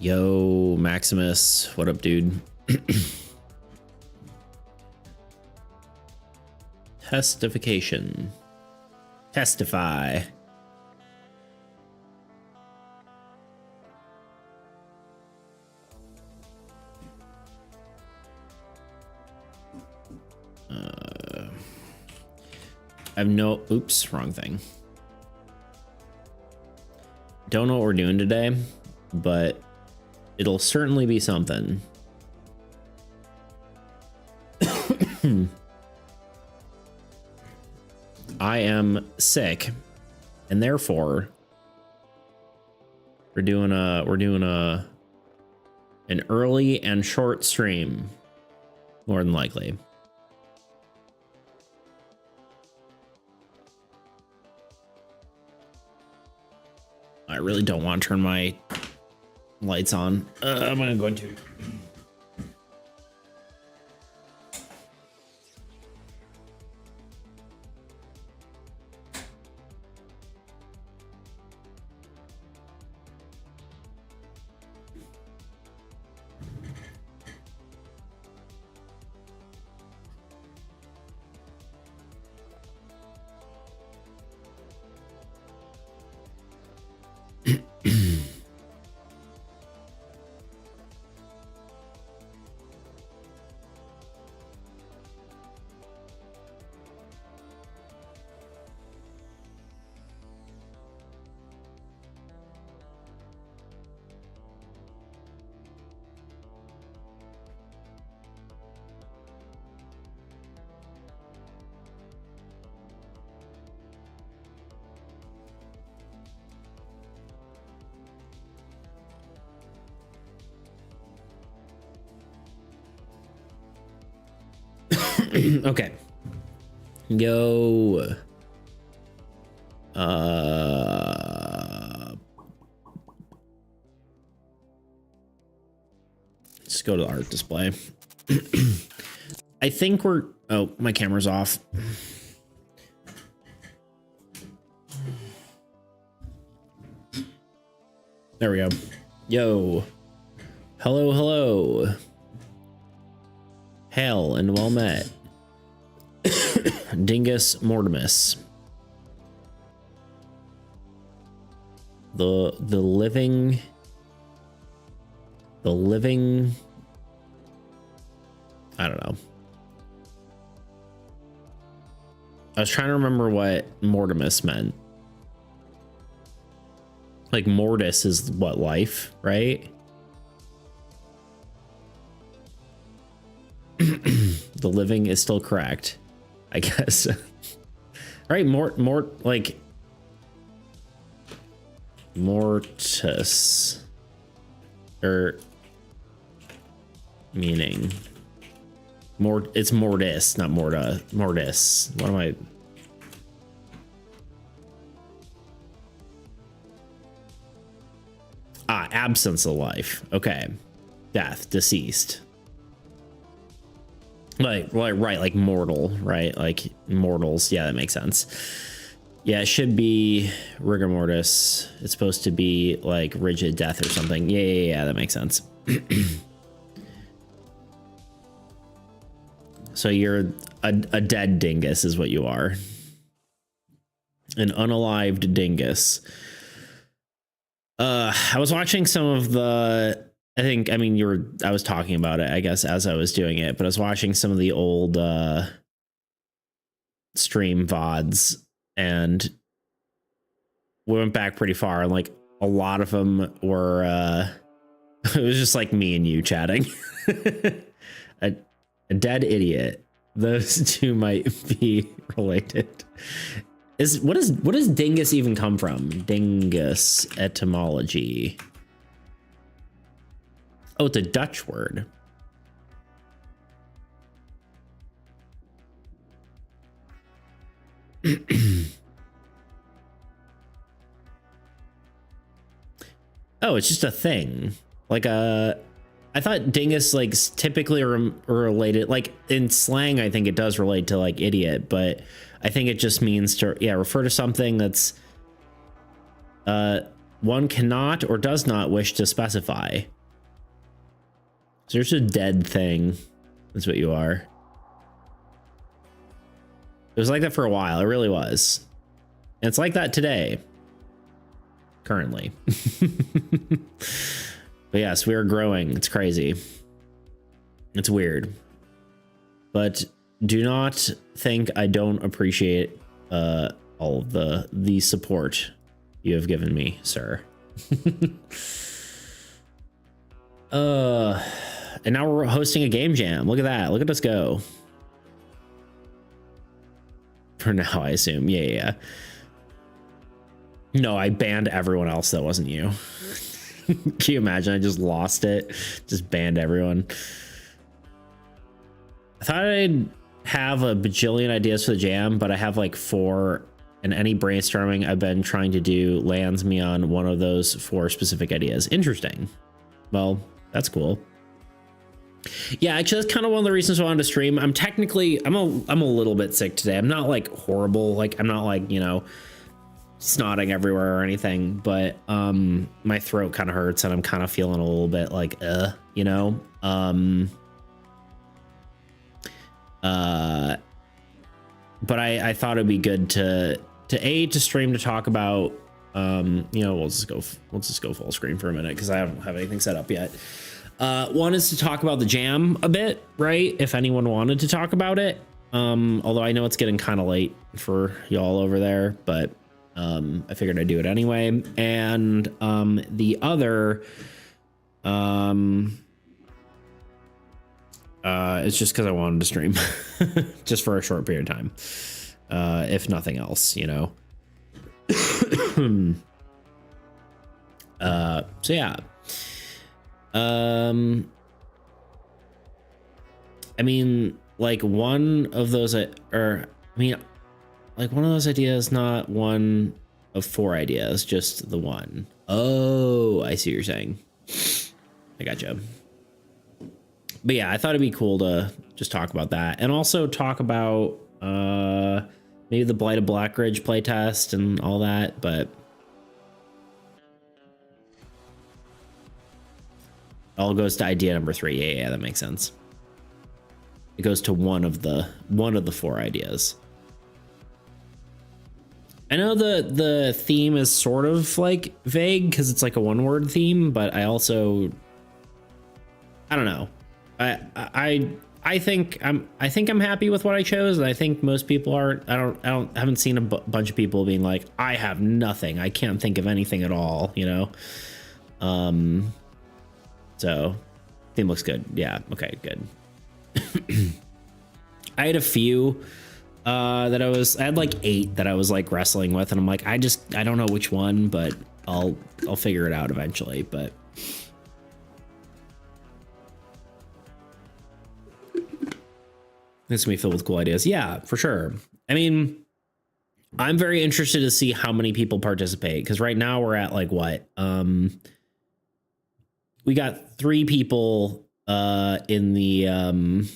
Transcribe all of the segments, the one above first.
Yo, Maximus, what up, dude? Testification. Testify. I have no, oops, wrong thing. Don't know what we're doing today, but it'll certainly be something. I am sick, and therefore we're doing an early and short stream, more than likely. I really don't want to turn my lights on. I'm going to. Okay. Go. Let's go to the art display. I think we're, oh, my camera's off. There we go. Yo. Hello, hello. Hail and well met. Dingus Mortimus. The living I don't know. I was trying to remember what Mortimus meant. Like mortis is what, life, right? The living is still correct, I guess. Right, like mortis, or meaning it's mortis, not mortis. What am I? Absence of life. Okay, death, deceased. Right, like mortal, right? Like mortals. Yeah, that makes sense. Yeah, it should be rigor mortis. It's supposed to be like rigid death or something. Yeah, that makes sense. So you're a dead dingus is what you are. An unalived dingus. I was watching some of the, I was talking about it, I guess, as I was doing it, but I was watching some of the old stream VODs, and we went back pretty far, and like a lot of them were it was just like me and you chatting. a dead idiot. Those two might be related. What does dingus even come from? Dingus etymology. Oh, it's a Dutch word. Oh, it's just a thing. Like I thought dingus like typically related, like in slang, I think it does relate to like idiot, but I think it just means to, yeah, refer to something that's one cannot or does not wish to specify. So you're just a dead thing. That's what you are. It was like that for a while. It really was. And it's like that today. Currently. But yes, we are growing. It's crazy. It's weird. But do not think I don't appreciate all of the support you have given me, sir. And now we're hosting a game jam. Look at that. Look at us go. For now, I assume. Yeah. No, I banned everyone else that wasn't you. Can you imagine? I just lost it. Just banned everyone. I thought I'd have a bajillion ideas for the jam, but I have like 4, and any brainstorming I've been trying to do lands me on one of those 4 specific ideas. Interesting. Well, that's cool. Yeah, actually, that's kind of one of the reasons I wanted to stream. I'm a little bit sick today. I'm not like horrible. Like, I'm not like, you know, snotting everywhere or anything, but my throat kind of hurts and I'm kind of feeling a little bit like you know. But I thought it'd be good to stream to talk about you know, we'll just go full screen for a minute because I don't have anything set up yet. One is to talk about the jam a bit, right? If anyone wanted to talk about it, although I know it's getting kind of late for y'all over there, but I figured I'd do it anyway. And the other it's just because I wanted to stream just for a short period of time, if nothing else, you know. So yeah. I mean, like one of those, like one of those ideas, not one of 4 ideas, just the one. Oh, I see what you're saying. I gotcha. But yeah, I thought it'd be cool to just talk about that and also talk about maybe the Blight of Blackridge playtest and all that, but all goes to idea number 3. Yeah, that makes sense. It goes to one of the 4 ideas. I know the theme is sort of like vague because it's like a 1-word theme, but I don't know. I think I'm happy with what I chose, and I think most people aren't. I haven't seen a bunch of people being like, I have nothing. I can't think of anything at all, you know. So theme looks good. Yeah. Okay, good. I had a few I had like 8 that I was like wrestling with, and I'm like, I don't know which one, but I'll figure it out eventually. But it's gonna be filled with cool ideas. Yeah, for sure. I mean, I'm very interested to see how many people participate, because right now we're at like what? We got 3 people in the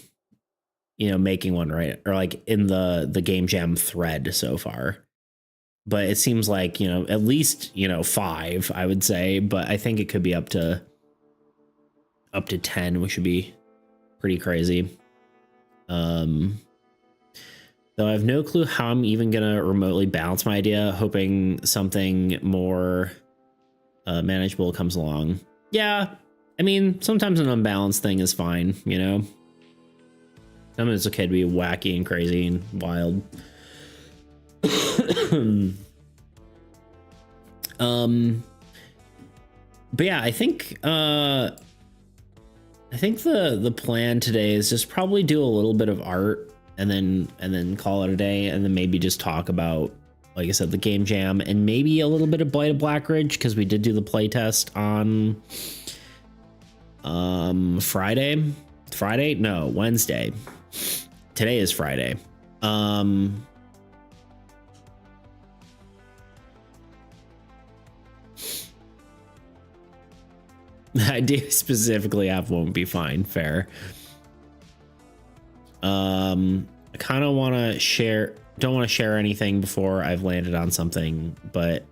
you know, making one, right? Or like in the game jam thread so far. But it seems like, you know, at least, you know, 5, I would say, but I think it could be up to 10, which would be pretty crazy. Though I have no clue how I'm even gonna remotely balance my idea, hoping something more manageable comes along. Yeah, I mean, sometimes an unbalanced thing is fine, you know. Sometimes it's okay to be wacky and crazy and wild. But yeah, I think the plan today is just probably do a little bit of art and then call it a day, and then maybe just talk about, like I said, the game jam and maybe a little bit of Blight of Blackridge, because we did do the playtest on Wednesday. Today is Friday. The idea specifically app won't be fine. Fair. I kind of want to don't want to share anything before I've landed on something, but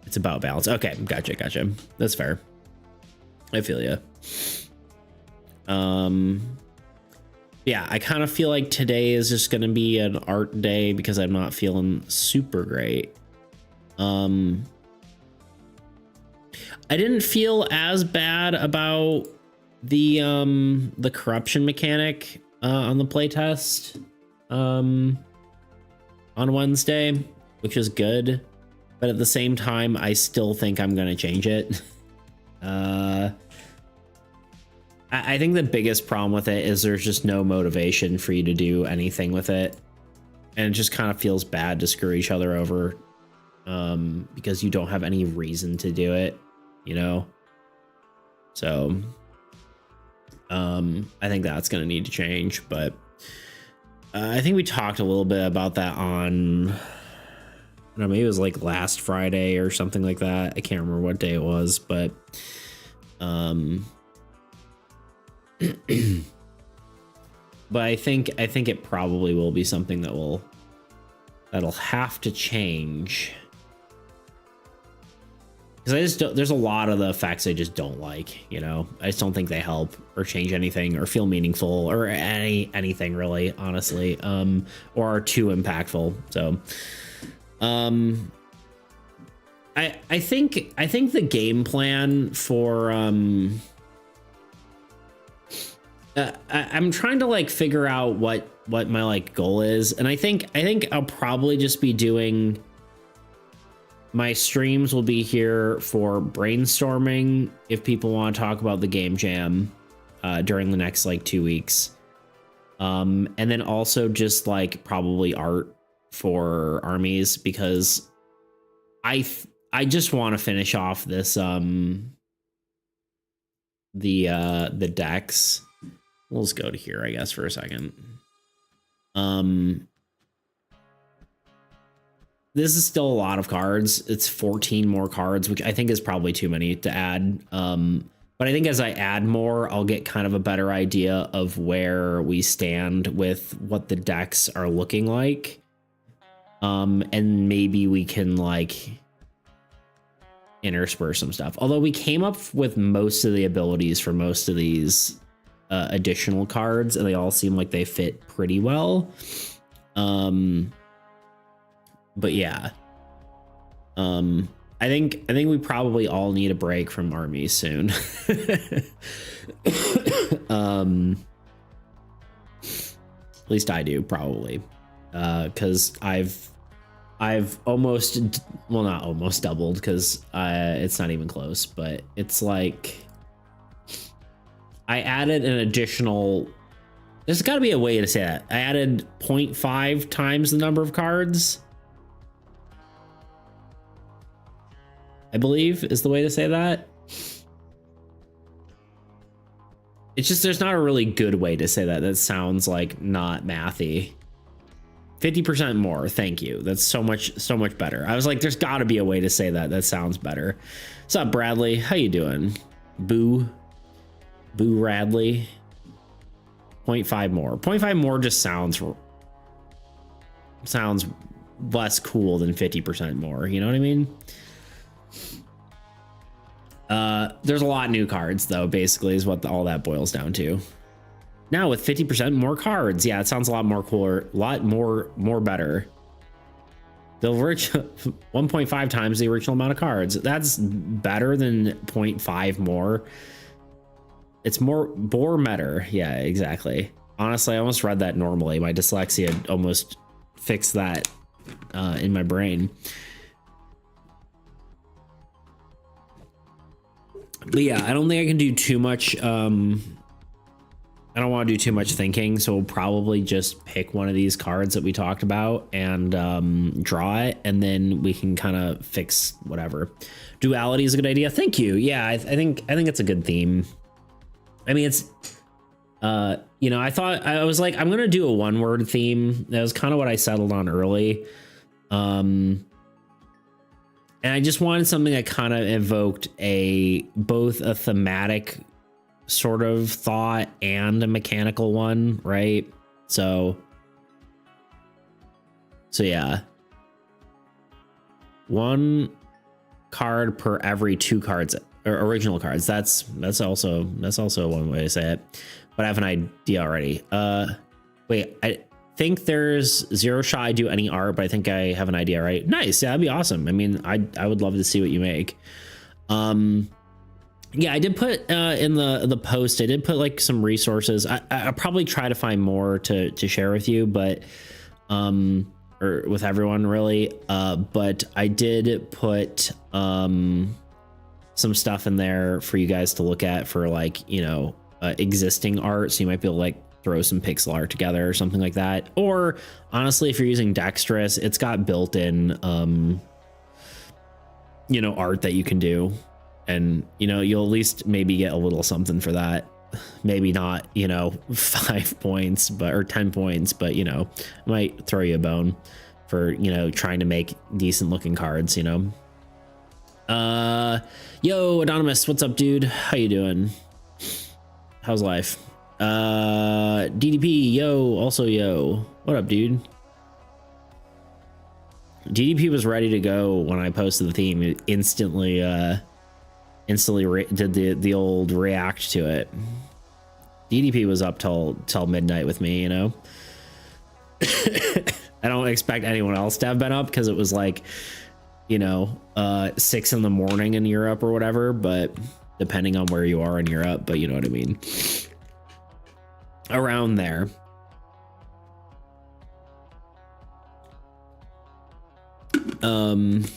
It's about balance. Okay, gotcha. That's fair. I feel you. Yeah, I kind of feel like today is just gonna be an art day because I'm not feeling super great. I didn't feel as bad about the corruption mechanic on the playtest on Wednesday, which is good, but at the same time, I still think I'm gonna change it. I think the biggest problem with it is there's just no motivation for you to do anything with it. And it just kind of feels bad to screw each other over because you don't have any reason to do it, you know? So I think that's going to need to change. But I think we talked a little bit about that on, I don't know, maybe it was like last Friday or something like that. I can't remember what day it was, but but I think it probably will be something that'll have to change, because I just don't, there's a lot of the effects I just don't like, you know. I just don't think they help or change anything or feel meaningful or anything really, honestly, or are too impactful. So I think the game plan for I'm trying to like figure out what my like goal is, and I think I'll probably just be doing, my streams will be here for brainstorming if people want to talk about the game jam during the next like 2 weeks, and then also just like probably art for armies, because I just want to finish off this the decks. We'll just go to here, I guess, for a second. This is still a lot of cards. It's 14 more cards, which I think is probably too many to add. But I think as I add more, I'll get kind of a better idea of where we stand with what the decks are looking like. And maybe we can like intersperse some stuff. Although we came up with most of the abilities for most of these additional cards, and they all seem like they fit pretty well. But yeah, I think we probably all need a break from armies soon. At least I do, probably, because I've almost, well, not almost doubled, because it's not even close, but it's like I added an additional, there's got to be a way to say that. I added 0.5 times the number of cards, I believe is the way to say that. It's just, there's not a really good way to say that. That sounds like not mathy. 50% more. Thank you. That's so much better. I was like, there's got to be a way to say that. That sounds better. What's up, Bradley? How you doing? Boo Radley. 0.5 more. 0.5 more just sounds less cool than 50% more. You know what I mean? There's a lot of new cards, though, basically, is what all that boils down to. Now with 50% more cards. Yeah, it sounds a lot more cooler, a lot more better. The 1.5 times the original amount of cards. That's better than 0.5 more. It's more better. Yeah, exactly. Honestly, I almost read that normally. My dyslexia almost fixed that in my brain. But yeah, I don't think I can do too much. I don't want to do too much thinking, so we'll probably just pick one of these cards that we talked about and draw it, and then we can kind of fix whatever. Duality is a good idea. Thank you. Yeah, I think it's a good theme. I mean, it's you know, I was like, I'm gonna do a one-word theme. That was kind of what I settled on early. And I just wanted something that kind of evoked both a thematic sort of thought and a mechanical one, right? So yeah. One card per every 2 cards or original cards. That's also one way to say it. But I have an idea already. Wait, I think there's 0 shot I do any art, but I think I have an idea, right? Nice. Yeah, that'd be awesome. I mean, I would love to see what you make. Yeah, I did put in the post, I did put like some resources. I'll probably try to find more to share with you, but or with everyone really. But I did put some stuff in there for you guys to look at for like, you know, existing art. So you might be able to like throw some pixel art together or something like that. Or honestly, if you're using Dexterous, it's got built-in, you know, art that you can do. And, you know, you'll at least maybe get a little something for that. Maybe not, you know, 5 points, but or 10 points, but, you know, might throw you a bone for, you know, trying to make decent looking cards, you know. Yo, Anonymous, what's up, dude? How you doing? How's life? DDP, yo, also yo. What up, dude? DDP was ready to go when I posted the theme. It instantly did the old react to it. DDP was up till midnight with me, you know. I don't expect anyone else to have been up because it was like, you know, 6 in the morning in Europe or whatever, but depending on where you are in Europe, but you know what I mean. Around there. But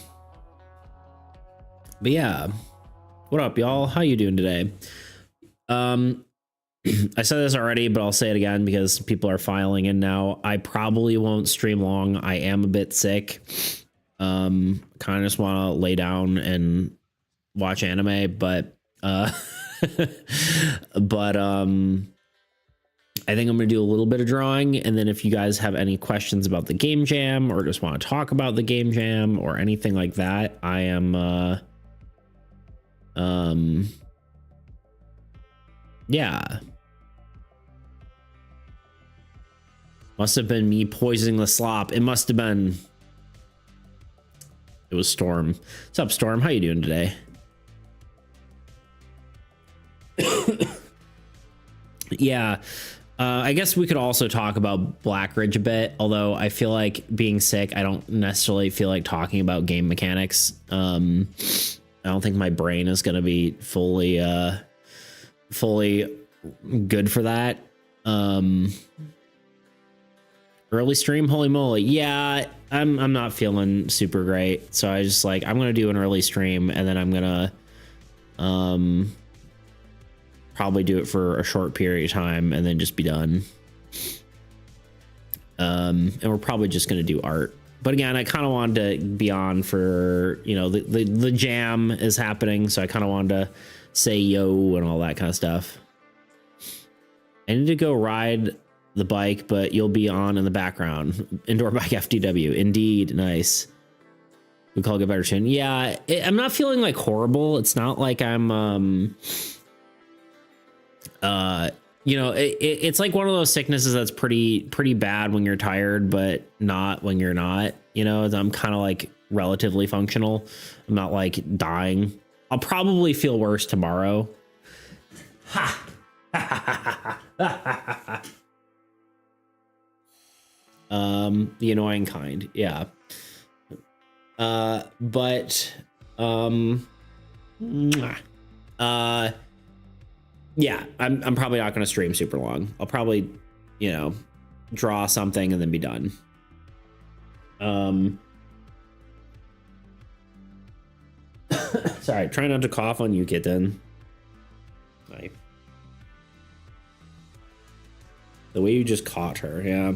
yeah. What up, y'all? How you doing today? I said this already, but I'll say it again because people are filing in now. I probably won't stream long. I am a bit sick. Kind of just want to lay down and watch anime, but I think I'm gonna do a little bit of drawing, and then if you guys have any questions about the game jam or just want to talk about the game jam or anything like that, I am yeah. Must have been me poisoning the slop. It must have been. It was Storm. What's up, Storm? How you doing today? Yeah. I guess we could also talk about Black Ridge a bit, although I feel like being sick, I don't necessarily feel like talking about game mechanics. I don't think my brain is going to be fully good for that. Early stream, holy moly. Yeah, I'm not feeling super great. So I just like, I'm going to do an early stream and then I'm going to probably do it for a short period of time and then just be done. And we're probably just going to do art. But again, I kind of wanted to be on for, you know, the jam is happening. So I kind of wanted to say yo and all that kind of stuff. I need to go ride the bike, but you'll be on in the background. Indoor bike FTW. Indeed. Nice. We call it a better tune. Yeah, I'm not feeling like horrible. It's not like I'm, you know, it's like one of those sicknesses that's pretty bad when you're tired, but not when you're not, you know. I'm kind of like relatively functional. I'm not like dying. I'll probably feel worse tomorrow. Ha. The annoying kind. Yeah. But yeah, I'm probably not going to stream super long. I'll probably, you know, draw something and then be done. Sorry, try not to cough on you, kitten. Like, the way you just caught her, yeah.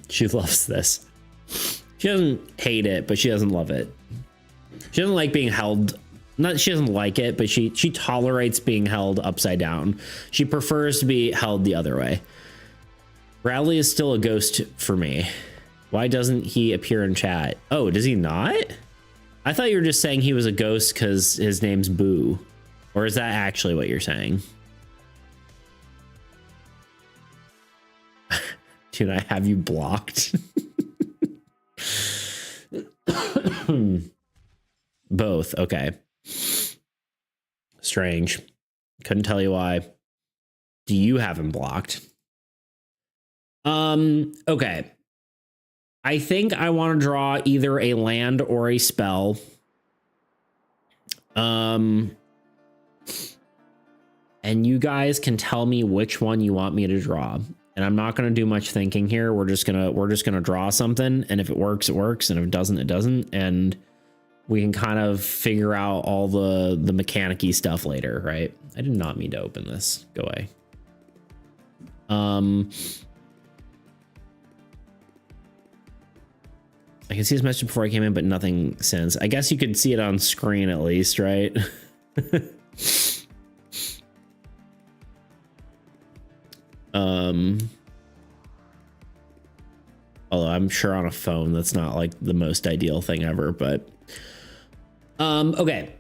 She loves this. She doesn't hate it, but she doesn't love it. She doesn't like being held. Not she doesn't like it, but she tolerates being held upside down. She prefers to be held the other way. Bradley is still a ghost for me. Why doesn't he appear in chat? Oh, does he not? I thought you were just saying he was a ghost because his name's Boo. Or is that actually what you're saying? Dude, I have you blocked. Both. Okay. Strange. Couldn't tell you why. Do you have him blocked? Okay. I think I want to draw either a land or a spell. And you guys can tell me which one you want me to draw. And I'm not going to do much thinking here. We're just going to draw something, and if it works, it works, and if it doesn't, it doesn't. And we can kind of figure out all the mechanic-y stuff later, right? I did not mean to open this. Go away. I can see his message before I came in, but nothing since. I guess you could see it on screen at least, right? Although I'm sure on a phone that's not like the most ideal thing ever, but okay.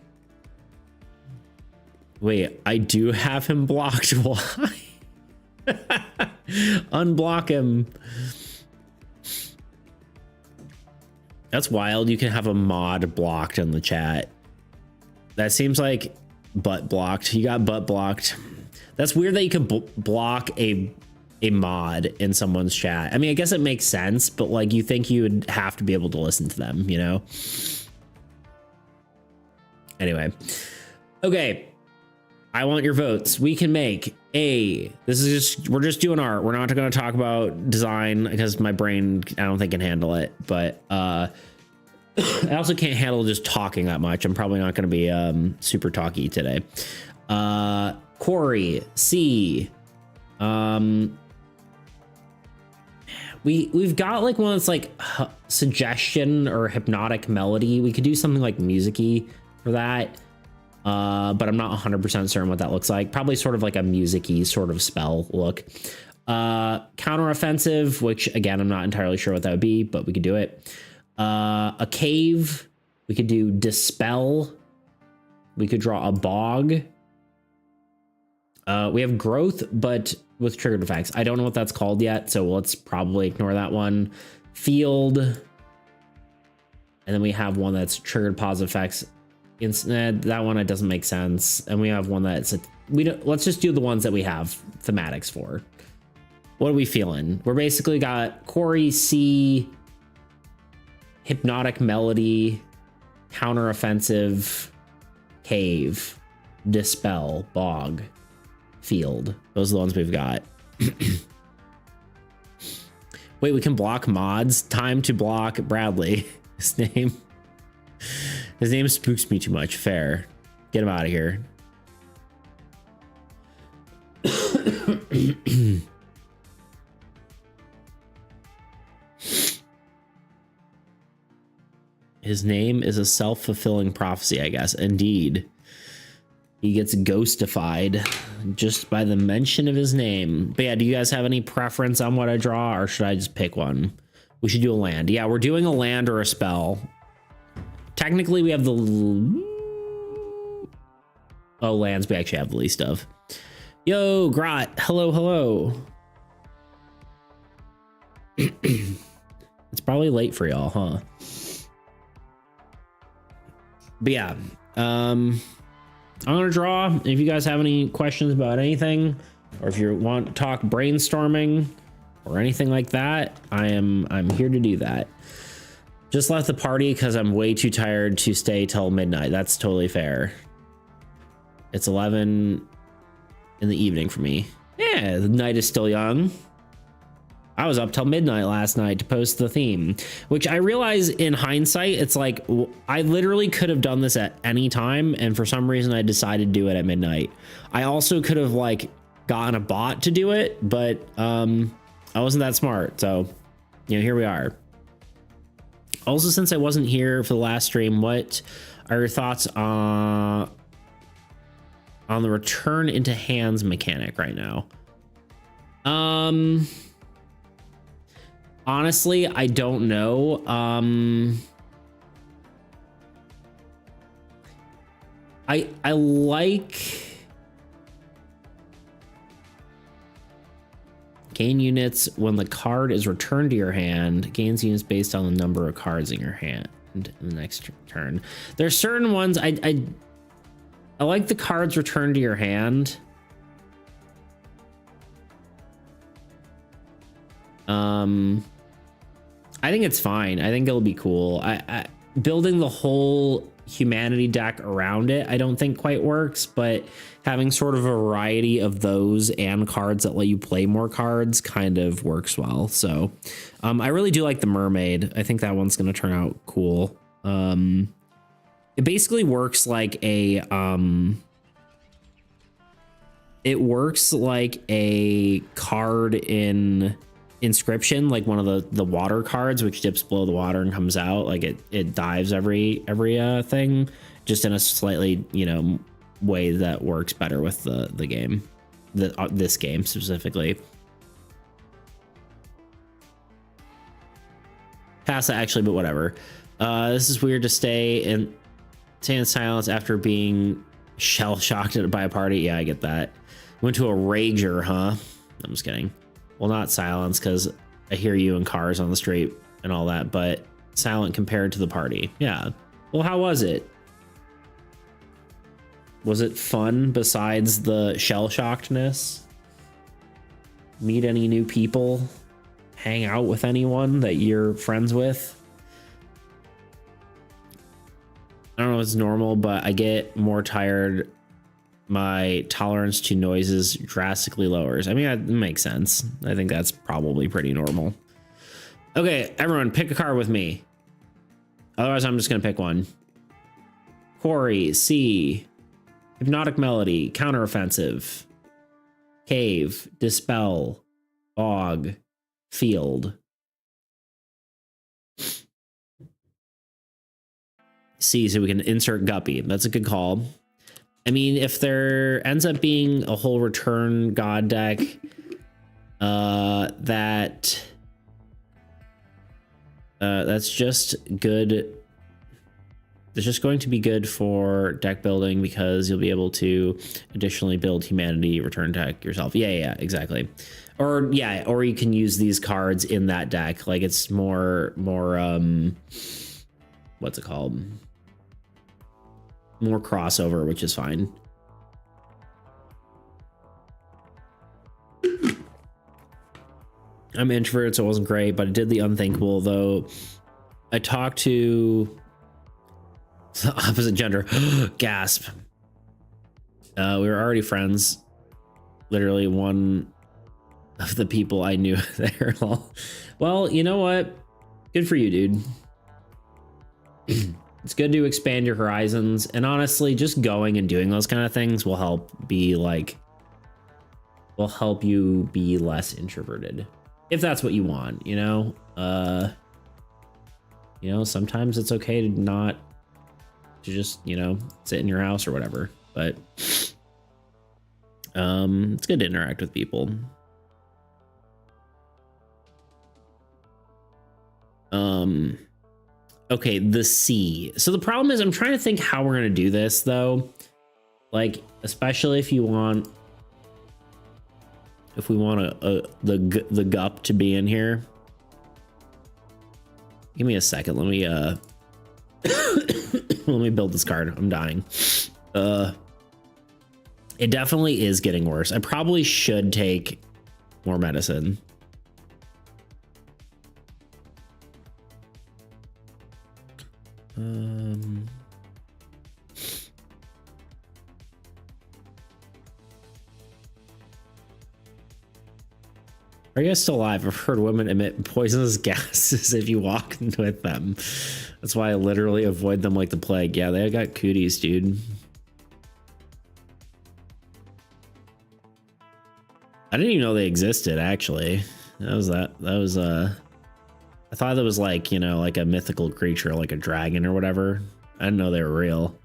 Wait, I do have him blocked. Why? Unblock him. That's wild. You can have a mod blocked in the chat. That seems like butt blocked. You got butt blocked. That's weird that you could block a mod in someone's chat. I mean, I guess it makes sense, but like you think you would have to be able to listen to them, you know? Anyway. Okay. I want your votes. We can make a, this is just, we're just doing art. We're not going to talk about design because my brain, I don't think can handle it, but I also can't handle just talking that much. I'm probably not going to be super talky today. Corey, C. We've got like one that's like suggestion or hypnotic melody. We could do something like music-y for that. But I'm not 100% certain what that looks like. Probably sort of like a music-y sort of spell look. Counteroffensive, which again, I'm not entirely sure what that would be, but we could do it. A cave. We could do dispel. We could draw a bog. We have growth, but with triggered effects. I don't know what that's called yet, so let's probably ignore that one. Field. And then we have one that's triggered positive effects. Instead, that one, it doesn't make sense. And we have one that's let's just do the ones that we have thematics for. What are we feeling? We're basically got Corey, C, hypnotic melody, counteroffensive, cave, dispel, bog, field. Those are the ones we've got. Wait, we can block mods. Time to block Bradley. His name spooks me too much. Fair. Get him out of here. His name is a self-fulfilling prophecy, I guess. Indeed. He gets ghostified just by the mention of his name. But yeah, do you guys have any preference on what I draw, or should I just pick one? We should do a land. Yeah, we're doing a land or a spell. Technically, we have the... Oh, lands we actually have the least of. Yo, Grot. Hello, hello. It's probably late for y'all, huh? But yeah, I'm gonna draw. If you guys have any questions about anything, or if you want to talk brainstorming or anything like that, I'm here to do that. Just left the party because I'm way too tired to stay till midnight. That's totally fair. It's 11 in the evening for me. Yeah, the night is still young. I was up till midnight last night to post the theme, which I realize in hindsight, it's like, I literally could have done this at any time. And for some reason I decided to do it at midnight. I also could have like gotten a bot to do it, but I wasn't that smart. So, you know, here we are. Also, since I wasn't here for the last stream, what are your thoughts on the return into hands mechanic right now? Honestly, I don't know. I like gain units when the card is returned to your hand. Gains units based on the number of cards in your hand in the next turn. There's certain ones I like the cards returned to your hand. I think it's fine. I think it'll be cool. I building the whole humanity deck around it, I don't think quite works, but having sort of a variety of those and cards that let you play more cards kind of works well. So I really do like the mermaid. I think that one's going to turn out cool. It basically works like a card in Inscription, like one of the water cards, which dips below the water and comes out. Like it dives every thing, just in a slightly, you know, way that works better with the game, this game specifically. Pass that actually, but whatever. This is weird to stay in silence after being shell shocked by a party. Yeah, I get that. Went to a rager, huh? I'm just kidding. Well, not silence, because I hear you in cars on the street and all that, but silent compared to the party. Yeah. Well, how was it? Was it fun besides the shell-shockedness? Meet any new people? Hang out with anyone that you're friends with? I don't know if it's normal, but I get more tired. My tolerance to noises drastically lowers. I mean, that makes sense. I think that's probably pretty normal. Okay, everyone, pick a card with me. Otherwise, I'm just going to pick one. Quarry, Sea, Hypnotic Melody, Counteroffensive, Cave, Dispel, Bog, Field. Sea, so we can insert Guppy. That's a good call. I mean, if there ends up being a whole return god deck, that's just good. It's just going to be good for deck building because you'll be able to additionally build humanity return deck yourself. Yeah, exactly. Or you can use these cards in that deck. Like it's more what's it called? More crossover, which is fine. I'm introverted, so it wasn't great, but I did the unthinkable, though. I talked to the opposite gender. Gasp. We were already friends. Literally one of the people I knew there. Well, you know what? Good for you, dude. It's good to expand your horizons, and honestly, just going and doing those kind of things will help you be less introverted, if that's what you want. You know, sometimes it's okay to just sit in your house or whatever, but it's good to interact with people. Okay, the sea. So the problem is I'm trying to think how we're going to do this, though. Like, especially if we want the gup to be in here. Give me a second. Let me let me build this card. I'm dying. It definitely is getting worse. I probably should take more medicine. Are you guys still alive? I've heard women emit poisonous gases if you walk with them. That's why I literally avoid them like the plague. Yeah, they got cooties, dude. I didn't even know they existed, actually. That was I thought that was like, like a mythical creature, like a dragon or whatever. I didn't know they were real.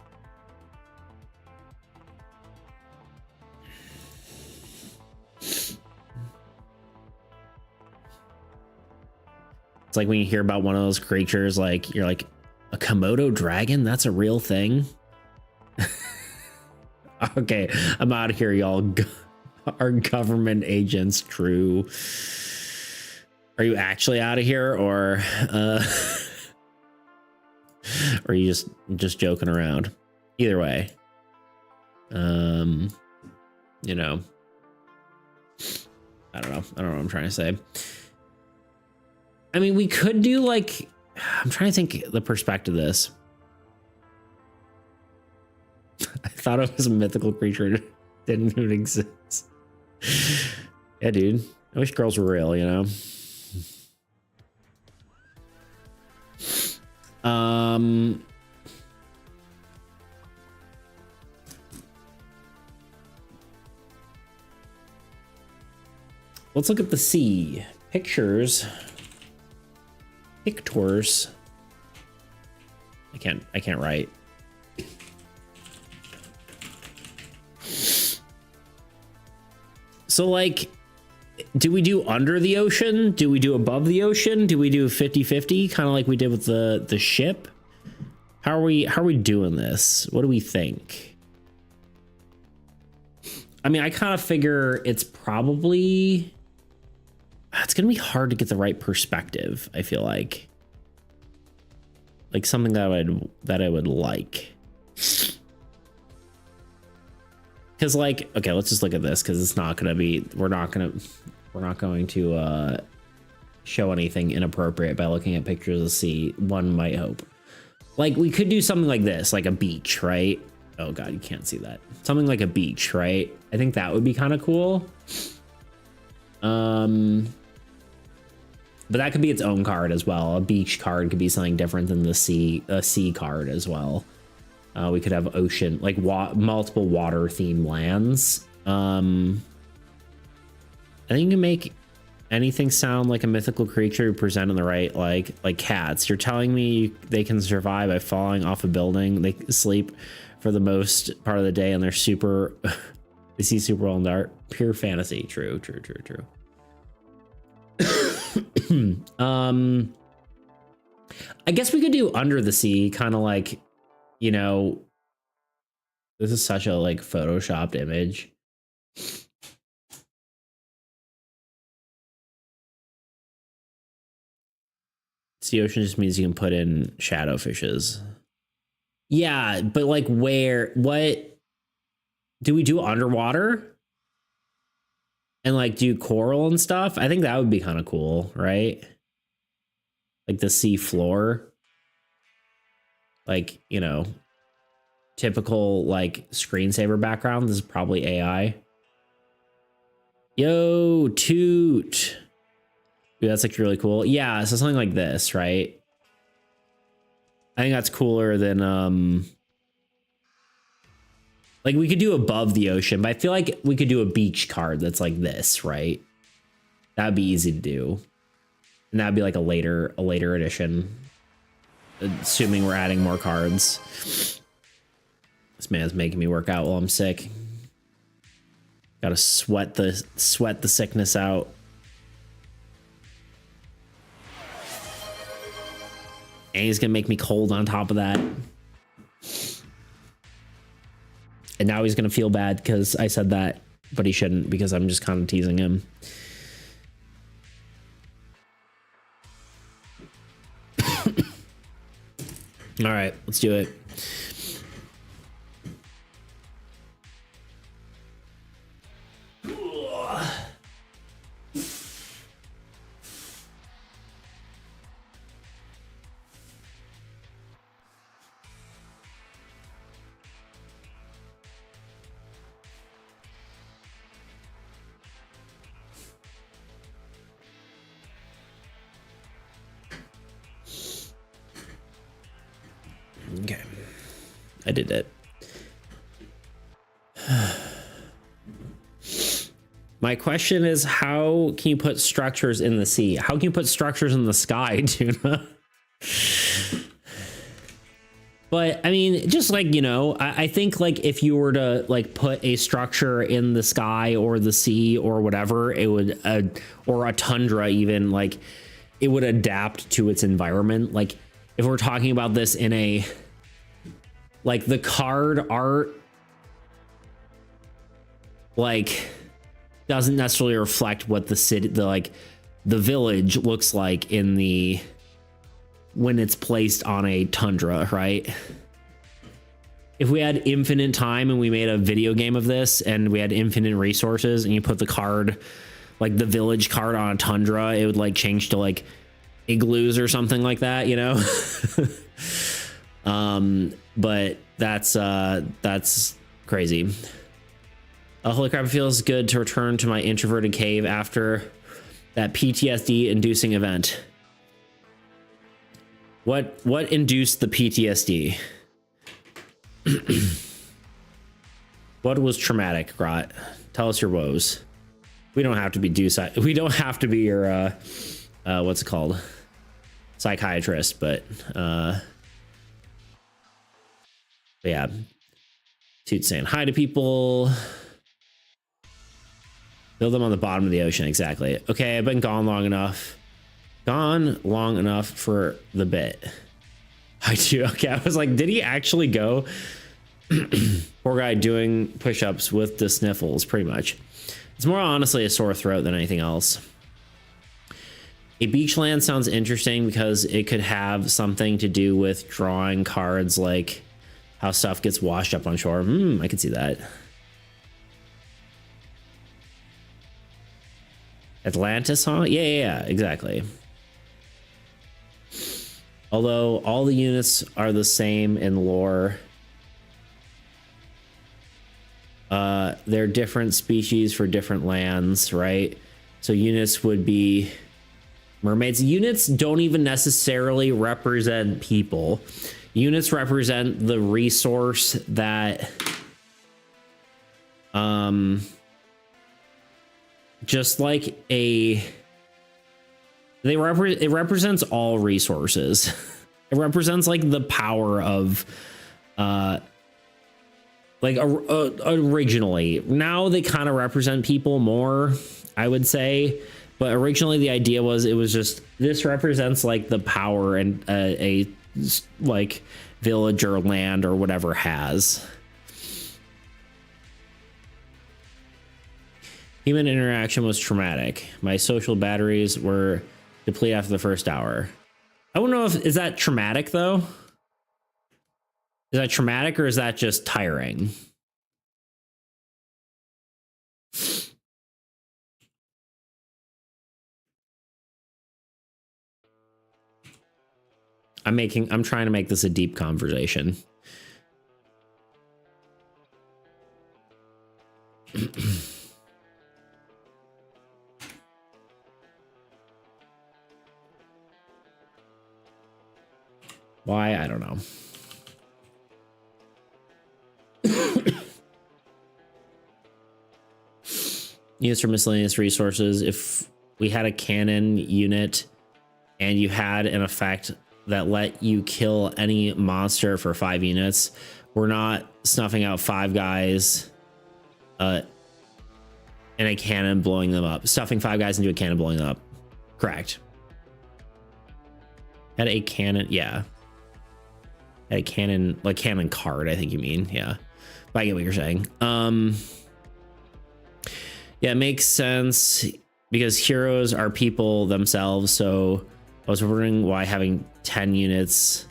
It's like when you hear about one of those creatures, like you're like, a Komodo dragon? That's a real thing? Okay, I'm out of here, y'all. Our government agents, true. Are you actually out of here, or are you just joking around? Either way, you know, I don't know what I'm trying to say. I mean, we could do like, I'm trying to think the perspective of this. I thought it was a mythical creature. It didn't even exist. Yeah, dude. I wish girls were real, you know? Let's look at the sea. Pictures. Pictors. I can't write. So like, do we do under the ocean? Do we do above the ocean? Do we do 50-50, kind of like we did with the ship? How are we doing this? What do we think? I mean, I kind of figure it's probably, it's gonna be hard to get the right perspective, I feel like something that I would like. Because like, okay, let's just look at this, because it's not gonna be, we're not going to show anything inappropriate by looking at pictures of the sea, one might hope. Like, we could do something like this, like a beach, right? Oh god, you can't see that. Something like a beach, right? I think that would be kind of cool. But that could be its own card as well. A beach card could be something different than a sea card as well. We could have ocean, like multiple water themed lands. I think you can make anything sound like a mythical creature you present in the right, like cats. You're telling me they can survive by falling off a building. They sleep for the most part of the day, and they're super. They see super well in the dark. Pure fantasy. True. I guess we could do under the sea, kind of like, you know, this is such a like photoshopped image. Sea ocean just means you can put in shadow fishes. Yeah, but like what do we do underwater? And like do coral and stuff? I think that would be kind of cool, right? Like the sea floor. Like, you know, typical like screensaver background. This is probably AI. Yo, toot. Dude, that's like really cool. Yeah, so something like this, right? I think that's cooler than like we could do above the ocean, but I feel like we could do a beach card that's like this, right? That'd be easy to do. And that'd be like a later edition. Assuming we're adding more cards. This man's making me work out while I'm sick. Gotta sweat the sickness out. And he's gonna make me cold on top of that. And now he's gonna feel bad because I said that, but he shouldn't, because I'm just kind of teasing him. All right, let's do it. Okay, I did it. My question is, how can you put structures in the sea? How can you put structures in the sky, Tuna? But I mean, just like, you know, I think like if you were to like put a structure in the sky or the sea or whatever, it would, or a tundra even, like it would adapt to its environment. Like if we're talking about this in a, like the card art like doesn't necessarily reflect what the city, the village looks like in the when it's placed on a tundra, right? If we had infinite time and we made a video game of this and we had infinite resources and you put the card, like the village card on a tundra, it would like change to like igloos or something like that, you know? But that's crazy. Holy crap, it feels good to return to my introverted cave after that PTSD inducing event. What induced the PTSD? What was traumatic, Grot? Tell us your woes. We don't have to be we don't have to be your what's it called? Psychiatrist, but yeah. Toot saying hi to people. Build them on the bottom of the ocean, exactly. Okay, I've been gone long enough. Gone long enough for the bit. I do. Okay, I was like, did he actually go? Poor guy doing push-ups with the sniffles, pretty much. It's more honestly a sore throat than anything else. A beachland sounds interesting because it could have something to do with drawing cards, like how stuff gets washed up on shore. I could see that. Atlantis, huh? Yeah, exactly. Although all the units are the same in lore, they're different species for different lands, right? So units would be mermaids. Units don't even necessarily represent people. Units represent the resource that just like it represents all resources. It represents like the power of like originally. Now they kind of represent people more, I would say, but originally the idea was it was just this represents like the power and a like village or land or whatever has. Human interaction was traumatic. My social batteries were depleted after the first hour. I don't know is that traumatic though? Is that traumatic or is that just tiring? I'm trying to make this a deep conversation. Why? I don't know. Units for miscellaneous resources. If we had a cannon unit and you had an effect that let you kill any monster for 5 units, we're not snuffing out 5 guys in a cannon, blowing them up. Stuffing 5 guys into a cannon, blowing them up. Correct. Had a cannon, yeah. Had a cannon, like cannon card, I think you mean, yeah. But I get what you're saying. Yeah, it makes sense because heroes are people themselves. So I was wondering why having 10 units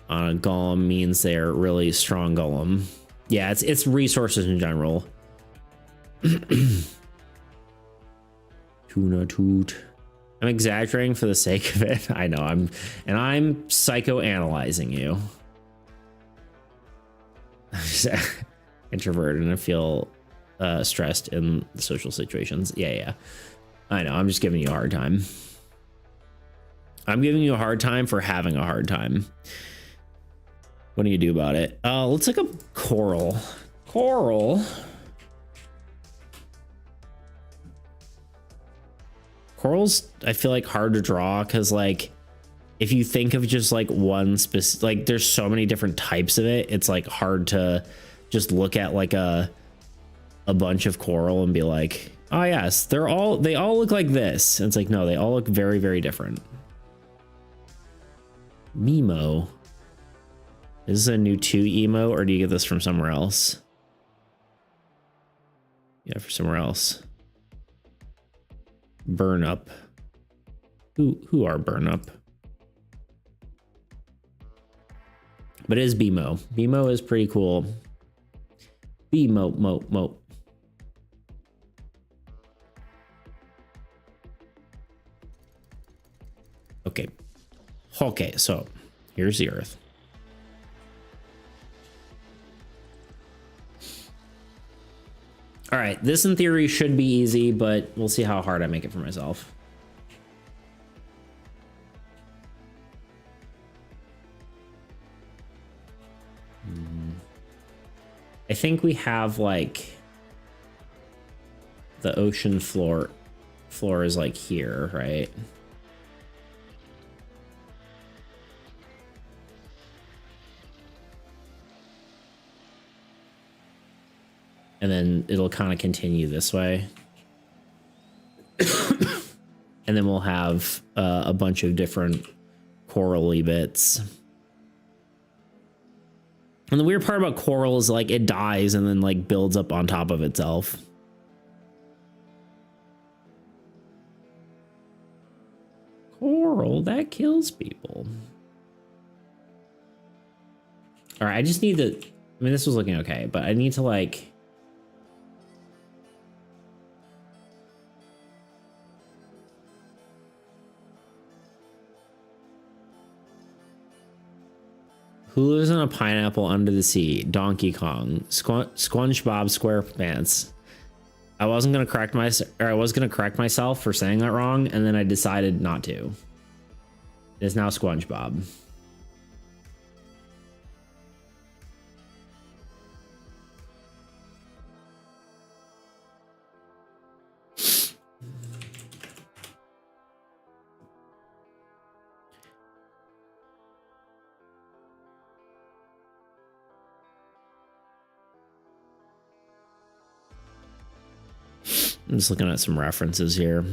on a golem means they're really strong golem. Yeah, it's resources in general. Tuna toot. I'm exaggerating for the sake of it. I know I'm psychoanalyzing you. I'm just introverted and I feel stressed in social situations. Yeah. I know. I'm just giving you a hard time. I'm giving you a hard time for having a hard time. What do you do about it? Let's look up coral. Coral's, I feel like, hard to draw because, like, if you think of just like one specific, like, there's so many different types of it. It's like hard to just look at like a bunch of coral and be like, oh yes, they all look like this. And it's like, no, they all look very, very different. Mimo. Is this a new 2 emo or do you get this from somewhere else? Yeah, for somewhere else. Burn up. Who are burn up? But it is BMO. BMO is pretty cool. BMO. Okay. Okay, so here's the Earth. All right, this in theory should be easy, but we'll see how hard I make it for myself. I think we have like the ocean floor is like here, right? And then it'll kind of continue this way. And then we'll have a bunch of different corally bits. And the weird part about coral is like it dies and then like builds up on top of itself. Coral, that kills people. All right, I just need to, I mean, this was looking okay, but I need to like, who lives on a pineapple under the sea? Donkey Kong. SpongeBob SquarePants. I was gonna correct myself for saying that wrong, and then I decided not to. It's now SpongeBob. I'm just looking at some references here.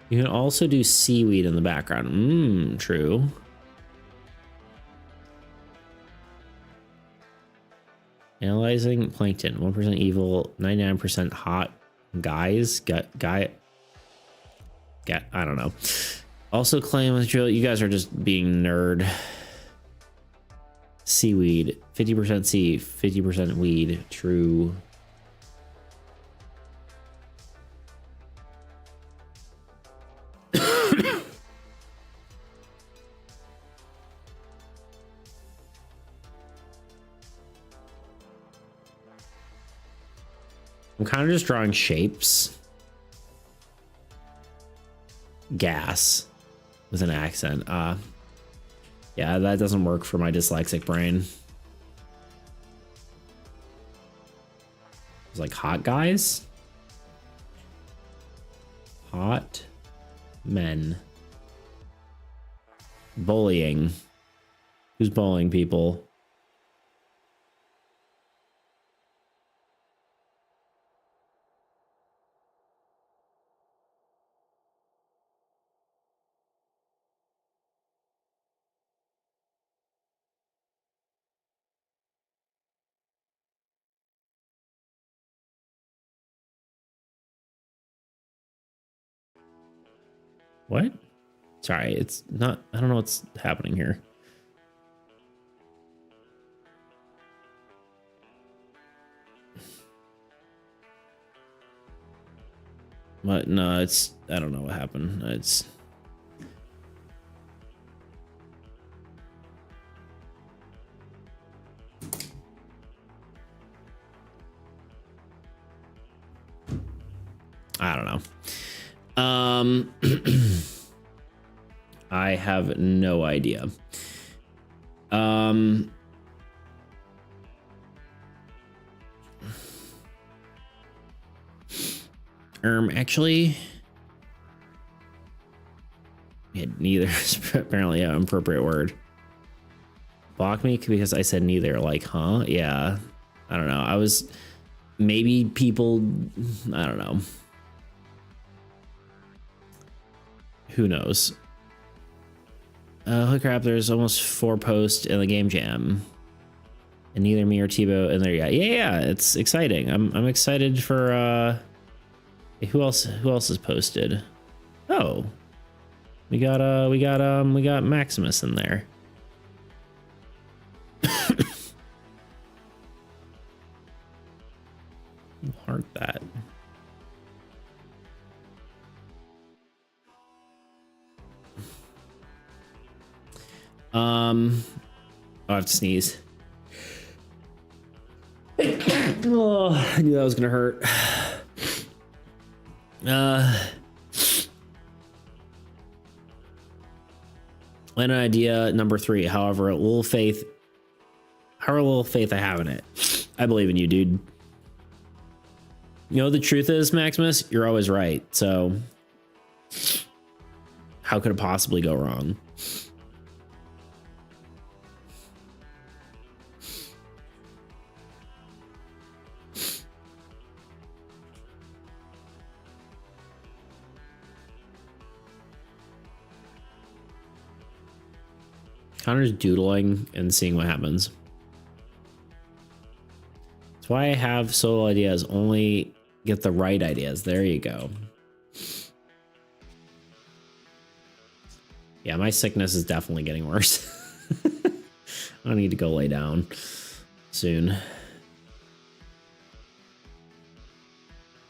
You can also do seaweed in the background. True. Analyzing plankton. 1% evil, 99% hot. Guys, guy. I don't know. Also claim with drill. You guys are just being nerd. Seaweed. 50% sea, 50% weed. True. I'm kind of just drawing shapes. Gas with an accent. Yeah, that doesn't work for my dyslexic brain. It's like hot guys. Hot men. Bullying. Who's bullying people? What? Sorry, it's not, I don't know what's happening here. What? No, it's, I don't know what happened. It's, I don't know. I have no idea. Actually, yeah, neither is apparently an appropriate word. Block me because I said neither. Like, huh? Yeah. I don't know. I was maybe people. I don't know. Who knows? Holy crap! There's almost 4 posts in the game jam, and neither me or Tebow. And there, yeah. It's exciting. I'm excited for. Who else? Who else is posted? Oh, we got Maximus in there. Heart that. Oh, I have to sneeze. Oh, I knew that was gonna hurt. An idea number 3. However, a little faith I have in it. I believe in you, dude. You know, the truth is, Maximus, you're always right. So how could it possibly go wrong? Connor's doodling and seeing what happens. That's why I have solo ideas. Only get the right ideas. There you go. Yeah, my sickness is definitely getting worse. I need to go lay down soon. Now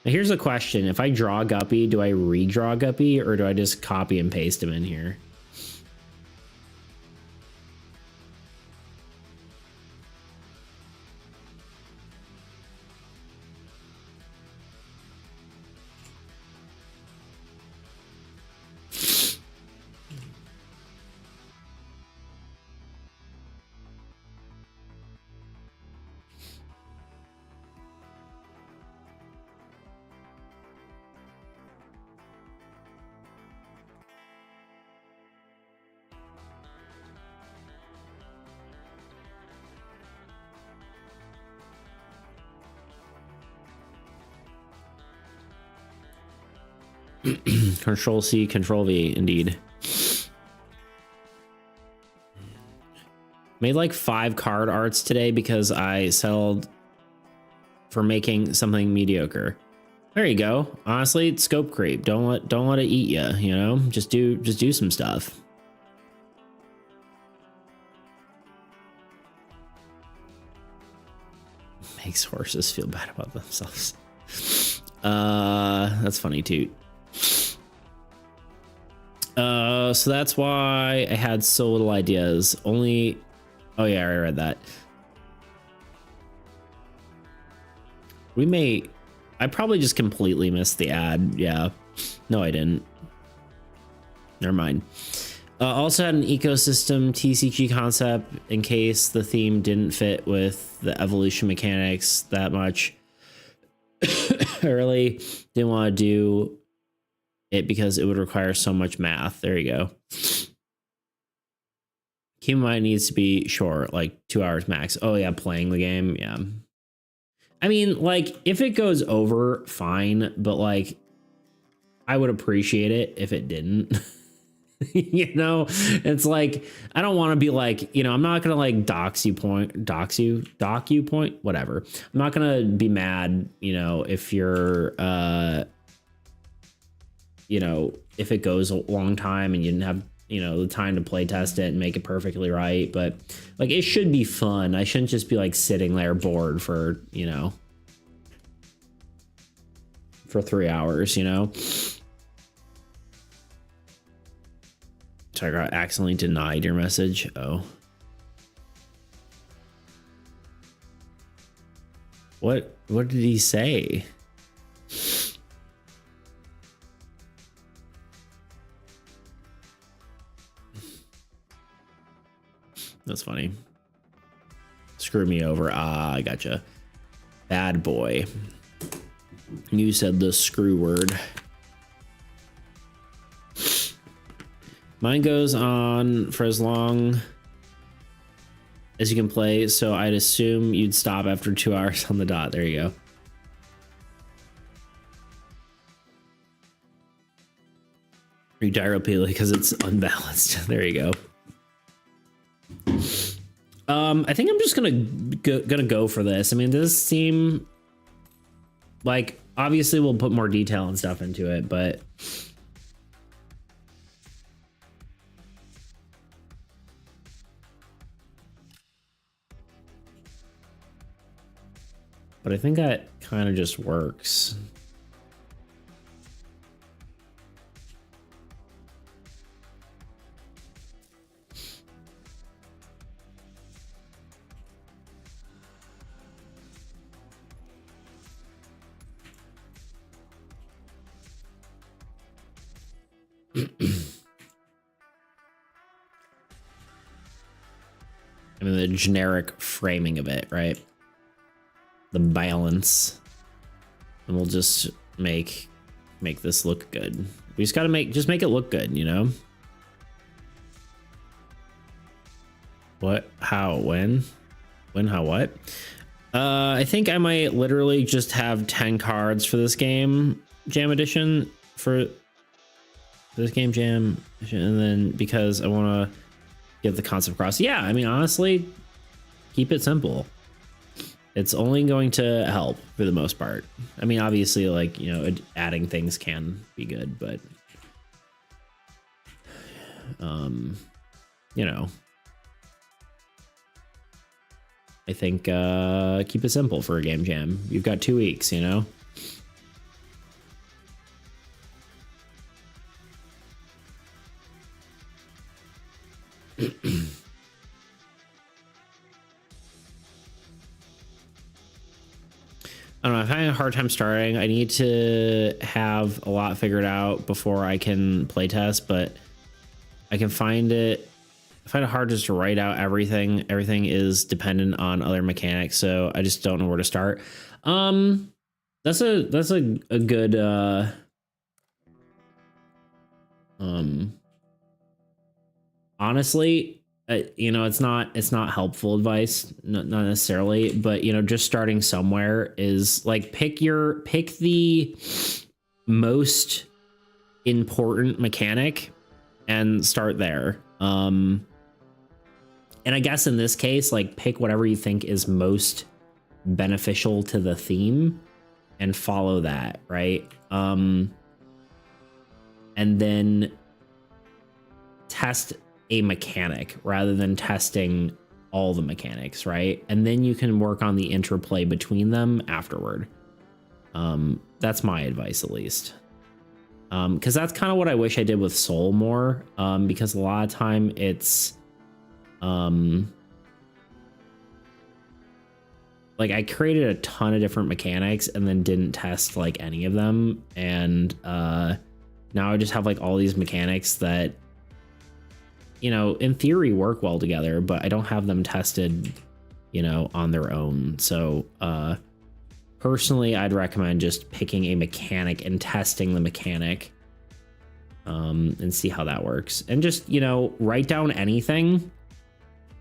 here's a question. If I draw Guppy, do I redraw Guppy or do I just copy and paste him in here? Control C, Control V, indeed. Made like 5 card arts today because I settled for making something mediocre. There you go. Honestly, it's scope creep. Don't let it eat you, you know? Just do some stuff. Makes horses feel bad about themselves. That's funny too. So that's why I had so little ideas. Only, oh yeah, I read that. I probably just completely missed the ad. Yeah, no, I didn't. Never mind. Also had an ecosystem TCG concept in case the theme didn't fit with the evolution mechanics that much. I really didn't want to do it because it would require so much math. There you go. Keep in mind it needs to be short, like 2 hours max. Oh yeah, playing the game. Yeah. I mean, like, if it goes over, fine, but like, I would appreciate it if it didn't. You know, it's like, I don't want to be like, you know, I'm not gonna like dock you point, whatever. I'm not gonna be mad, you know, if you're you know, if it goes a long time and you didn't have, you know, the time to play test it and make it perfectly right. But like, it should be fun. I shouldn't just be like sitting there bored for, you know, for 3 hours, you know. So I got accidentally denied your message. Oh. What did he say? That's funny. Screw me over. Ah, I gotcha. Bad boy. You said the screw word. Mine goes on for as long as you can play, so I'd assume you'd stop after 2 hours on the dot. There you go. You die repeatedly because it's unbalanced. There you go. I think I'm just gonna go for this. I mean, does seem like, obviously we'll put more detail and stuff into it, but I think that kind of just works. I mean, the generic framing of it, right? The balance, and we'll just make this look good. We just gotta make it look good, you know? What, how, when, how, what? I think I might literally just have 10 cards for this game jam edition, for this game jam, and then because I want to get the concept across. Yeah, I mean, honestly, keep it simple. It's only going to help for the most part. I mean, obviously, like, you know, adding things can be good, but you know, I think keep it simple for a game jam. You've got 2 weeks, you know. I don't know, I'm having a hard time starting. I need to have a lot figured out before I can playtest, but I can find it hard just to write out everything. Everything is dependent on other mechanics, so I just don't know where to start. That's a good honestly, you know, it's not helpful advice, not necessarily, but you know, just starting somewhere is like, pick the most important mechanic and start there. And I guess in this case, like, pick whatever you think is most beneficial to the theme and follow that, right? And then test a mechanic rather than testing all the mechanics, right? And then you can work on the interplay between them afterward. That's my advice, at least. Because that's kind of what I wish I did with Soul more, because a lot of time it's like, I created a ton of different mechanics and then didn't test like any of them, and now I just have like all these mechanics that, you know, in theory work well together, but I don't have them tested, you know, on their own. So personally, I'd recommend just picking a mechanic and testing the mechanic, and see how that works. And just, you know, write down anything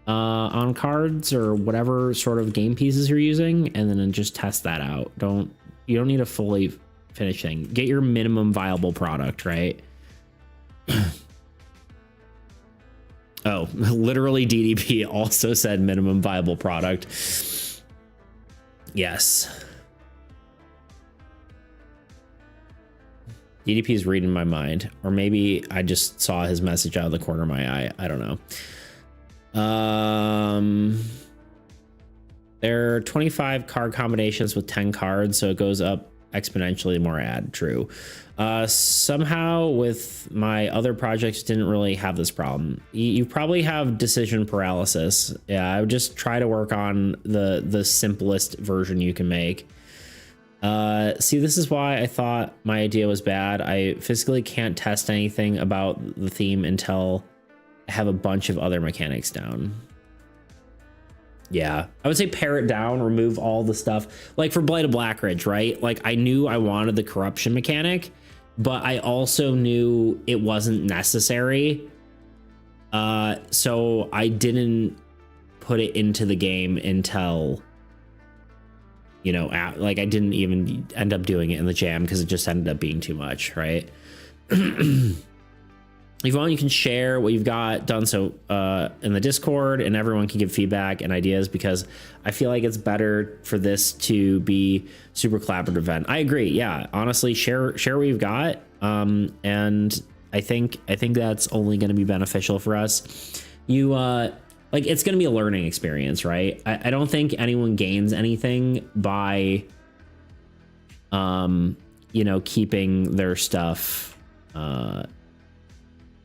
on cards or whatever sort of game pieces you're using, and then just test that out. You don't need a fully finished thing. Get your minimum viable product, right? Oh, literally DDP also said minimum viable product. Yes. DDP is reading my mind, or maybe I just saw his message out of the corner of my eye. I don't know. There are 25 card combinations with 10 cards, so it goes up exponentially more ad. True. Somehow with my other projects didn't really have this problem. You probably have decision paralysis. Yeah, I would just try to work on the simplest version you can make. See, this is why I thought my idea was bad. I physically can't test anything about the theme until I have a bunch of other mechanics down. Yeah, I would say pare it down, remove all the stuff. Like for Blight of Blackridge, right? Like, I knew I wanted the corruption mechanic, but I also knew it wasn't necessary. So I didn't put it into the game until, you know, like I didn't even end up doing it in the jam because it just ended up being too much, right? If you want, you can share what you've got done so in the Discord, and everyone can give feedback and ideas, because I feel like it's better for this to be super collaborative event. I agree. Yeah, honestly, share what you've got, and I think that's only going to be beneficial for us. You like, it's going to be a learning experience, right? I don't think anyone gains anything by you know, keeping their stuff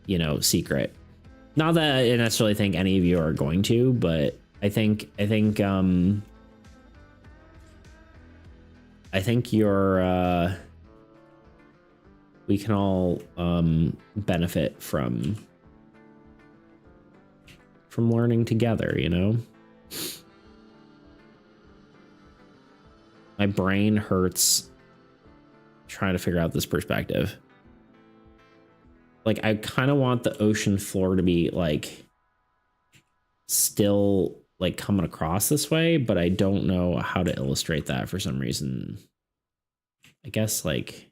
you know, secret. Not that I necessarily think any of you are going to, but I think you're we can all benefit from learning together, you know? My brain hurts trying to figure out this perspective. Like, I kind of want the ocean floor to be like still like coming across this way, but I don't know how to illustrate that for some reason. I guess like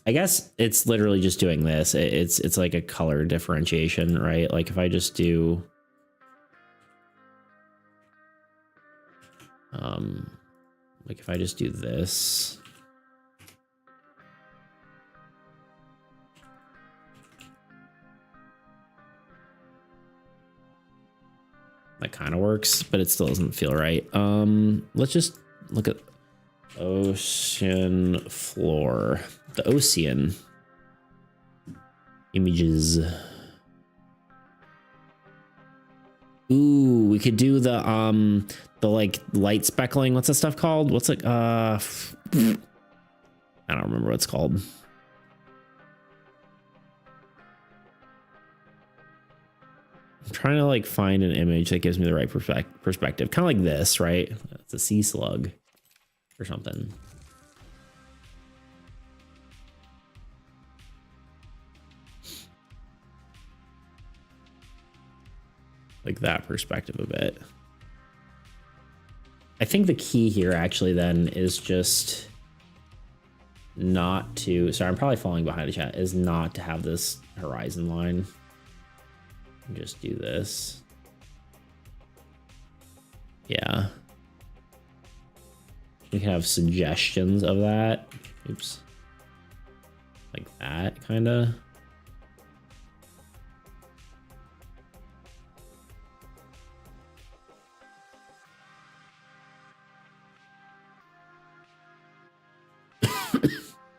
it's literally just doing this. It's like a color differentiation, right? Like if I just do like if I just do this, that kind of works, but it still doesn't feel right. Let's just look at ocean floor, the ocean images. Ooh, we could do the like light speckling. What's that stuff called? What's it? I don't remember what it's called. I'm trying to like find an image that gives me the right perspective. Kind of like this, right? It's a sea slug or something. Like that perspective a bit. I think the key here actually then is just not to, sorry, I'm probably falling behind the chat, is not to have this horizon line. Just do this. Yeah. We can have suggestions of that. Oops. Like that, kind of.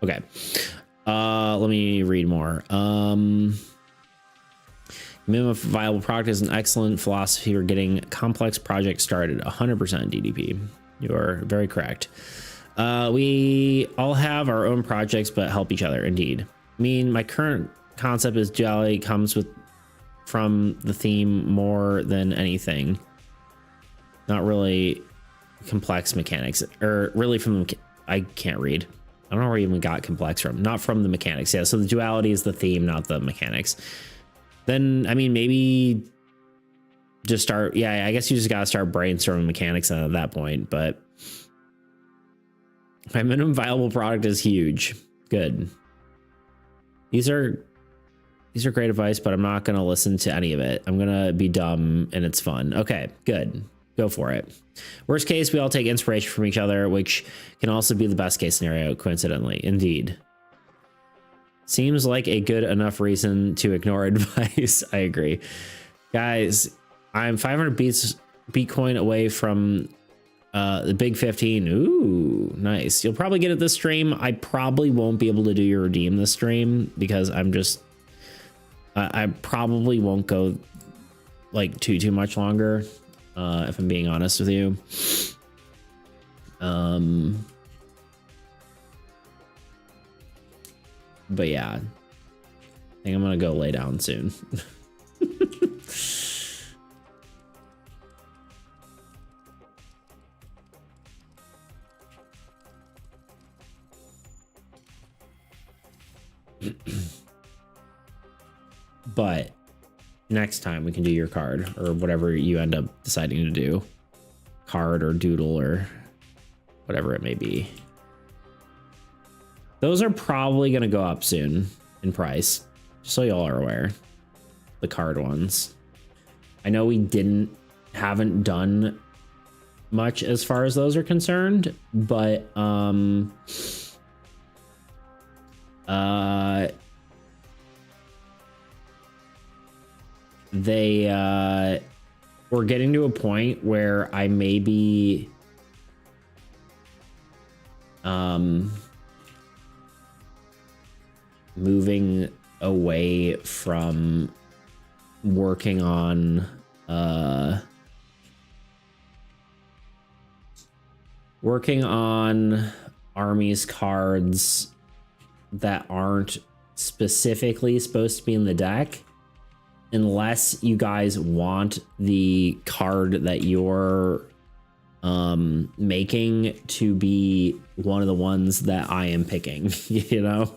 Okay. Let me read more. Minimum viable product is an excellent philosophy for getting complex projects started. 100% DDP. You are very correct. We all have our own projects, but help each other. Indeed. I mean, my current concept is Jolly comes from the theme more than anything. Not really complex mechanics, or really from the, I can't read. I don't know where even got complex from. Not from the mechanics. Yeah, so the duality is the theme, not the mechanics. Then, I mean, maybe just start. Yeah, I guess you just got to start brainstorming mechanics at that point. But my minimum viable product is huge. Good. These are great advice, but I'm not going to listen to any of it. I'm going to be dumb and it's fun. Okay, good. Go for it. Worst case, we all take inspiration from each other, which can also be the best case scenario, coincidentally. Indeed. Seems like a good enough reason to ignore advice. I agree. Guys, I'm 500 Bitcoin away from the big 15. Ooh, nice. You'll probably get it this stream. I probably won't be able to do your redeem this stream because I'm just... I probably won't go like too much longer. If I'm being honest with you. But yeah, I think I'm gonna go lay down soon. But next time we can do your card or whatever you end up deciding to do. Card or doodle or whatever it may be. Those are probably going to go up soon in price, just so y'all are aware. The card ones. I know we haven't done much as far as those are concerned, but we're getting to a point where I may be moving away from working on armies cards that aren't specifically supposed to be in the deck, unless you guys want the card that you're making to be one of the ones that I am picking. You know,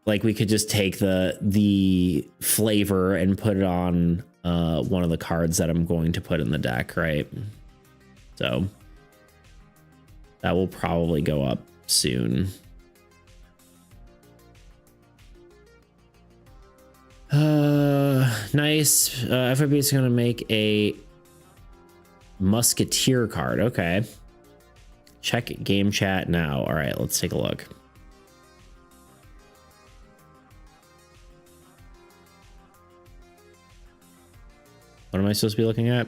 like we could just take the flavor and put it on one of the cards that I'm going to put in the deck, right? So that will probably go up soon. Nice. FOB is going to make a Musketeer card. Okay. Check game chat now. All right, let's take a look. What am I supposed to be looking at?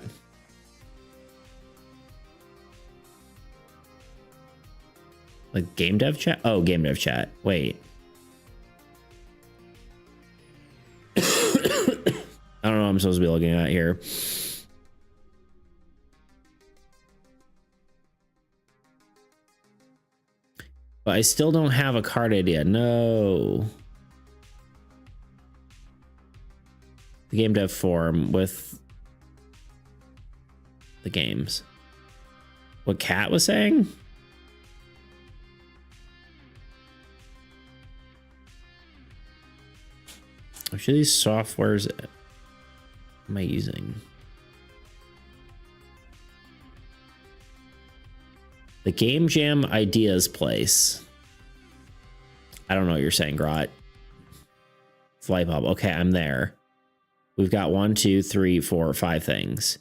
Like game dev chat? Oh, game dev chat. Wait. I don't know what I'm supposed to be looking at here. But I still don't have a card idea. No. The game dev forum with the games. What Kat was saying? Which of these softwares am I using? The Game Jam Ideas place. I don't know what you're saying, Grot. Flypop. Okay, I'm there. We've got 1, 2, 3, 4, 5 things.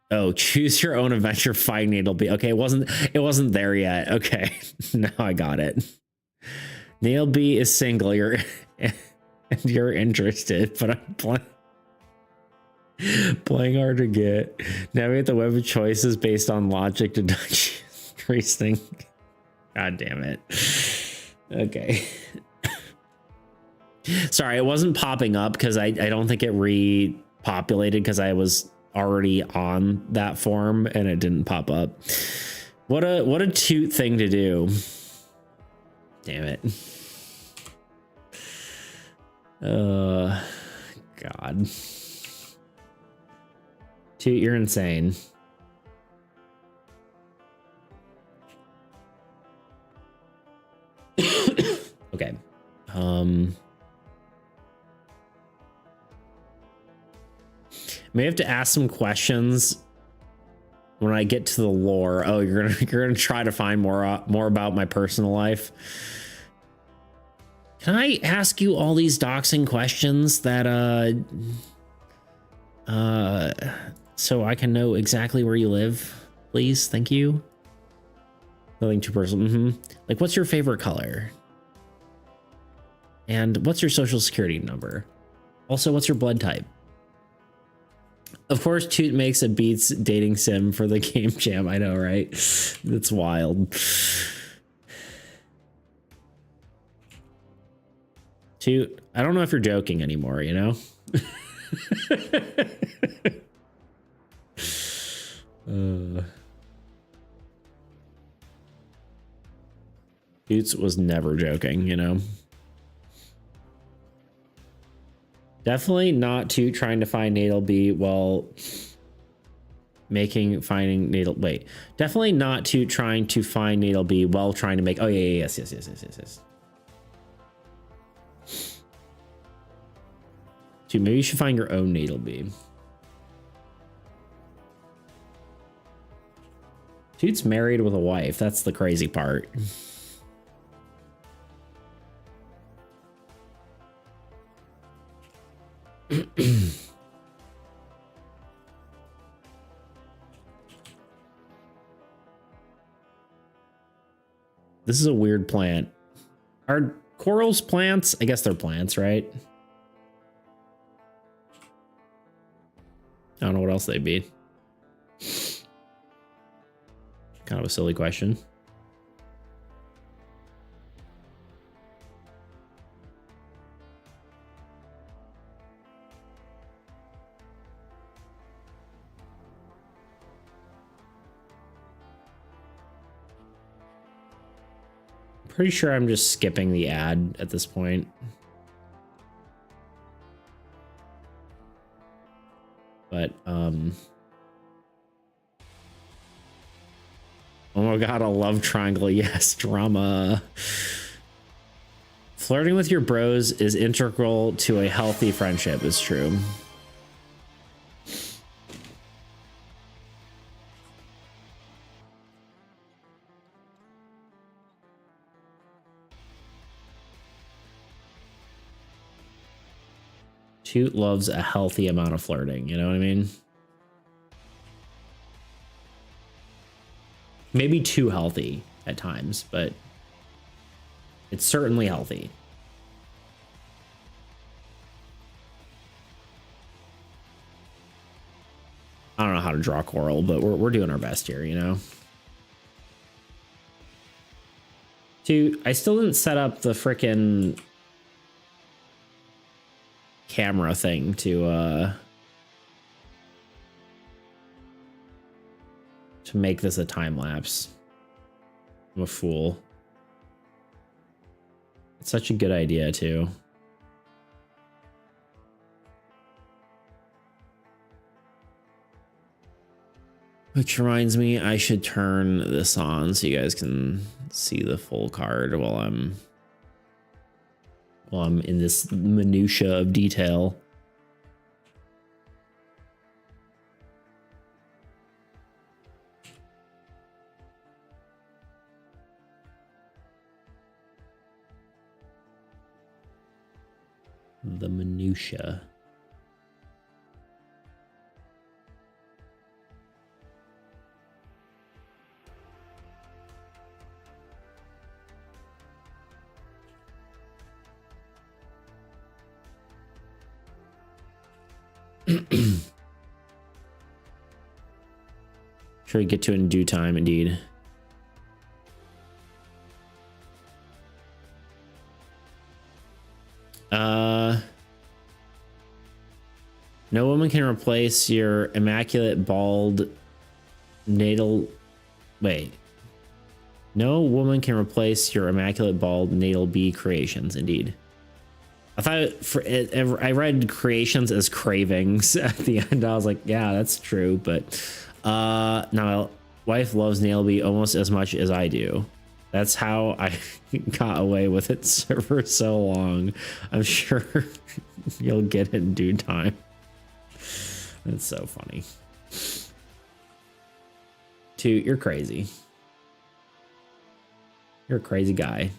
Oh, choose your own adventure. Find Natal B. Okay, it wasn't there yet. Okay, now I got it. Nail B is single. You're interested, but I'm playing hard to get. Navigate the web of choices based on logic, deduction, reasoning. God damn it. Okay. Sorry, it wasn't popping up because I don't think it repopulated because I was already on that form and it didn't pop up. What a toot thing to do. Damn it. God. Toot, you're insane. Okay. May have to ask some questions when I get to the lore. Oh, you're gonna try to find more about my personal life. Can I ask you all these doxing questions that so I can know exactly where you live, please? Thank you. Nothing too personal. Like, what's your favorite color? And what's your social security number? Also, what's your blood type? Of course, Toot makes a Beats dating sim for the game jam. I know, right? That's wild. Toot, I don't know if you're joking anymore, you know? Toots was never joking, you know? Definitely not Toot trying to find Natal B while finding Natal. Wait, definitely not Toot trying to find Natal B while trying to make. Oh, yeah, yes. Dude, maybe you should find your own natal beam. Dude's married with a wife. That's the crazy part. This is a weird plant. Are corals plants? I guess they're plants, right? I don't know what else they'd be. Kind of a silly question. Pretty sure I'm just skipping the ad at this point. But, oh my god, a love triangle. Yes, drama. Flirting with your bros is integral to a healthy friendship, is true. Toot loves a healthy amount of flirting, you know what I mean? Maybe too healthy at times, but it's certainly healthy. I don't know how to draw coral, but we're doing our best here, you know? Dude, I still didn't set up the frickin' camera thing to make this a time lapse. I'm a fool. It's such a good idea too. Which reminds me, I should turn this on so you guys can see the full card while I'm in this minutia of detail. The minutia. Sure, we get to it in due time, indeed. No woman can replace your immaculate bald natal. Wait. No woman can replace your immaculate bald natal bee creations. Indeed. I thought I read creations as cravings at the end. I was like, yeah, that's true. But no, my wife loves natal bee almost as much as I do. That's how I got away with it for so long. I'm sure you'll get it in due time. That's so funny. Toot, you're crazy. You're a crazy guy.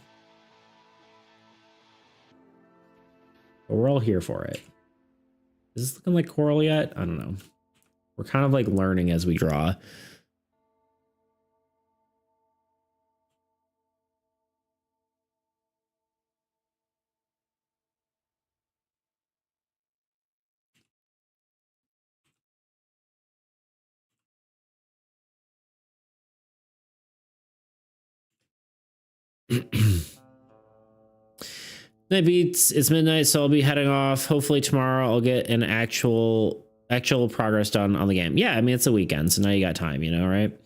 But we're all here for it. Is this looking like coral yet? I don't know. We're kind of like learning as we draw. Maybe it's midnight, so I'll be heading off. Hopefully tomorrow I'll get an actual progress done on the game. Yeah, I mean, it's a weekend, so now you got time, you know, right?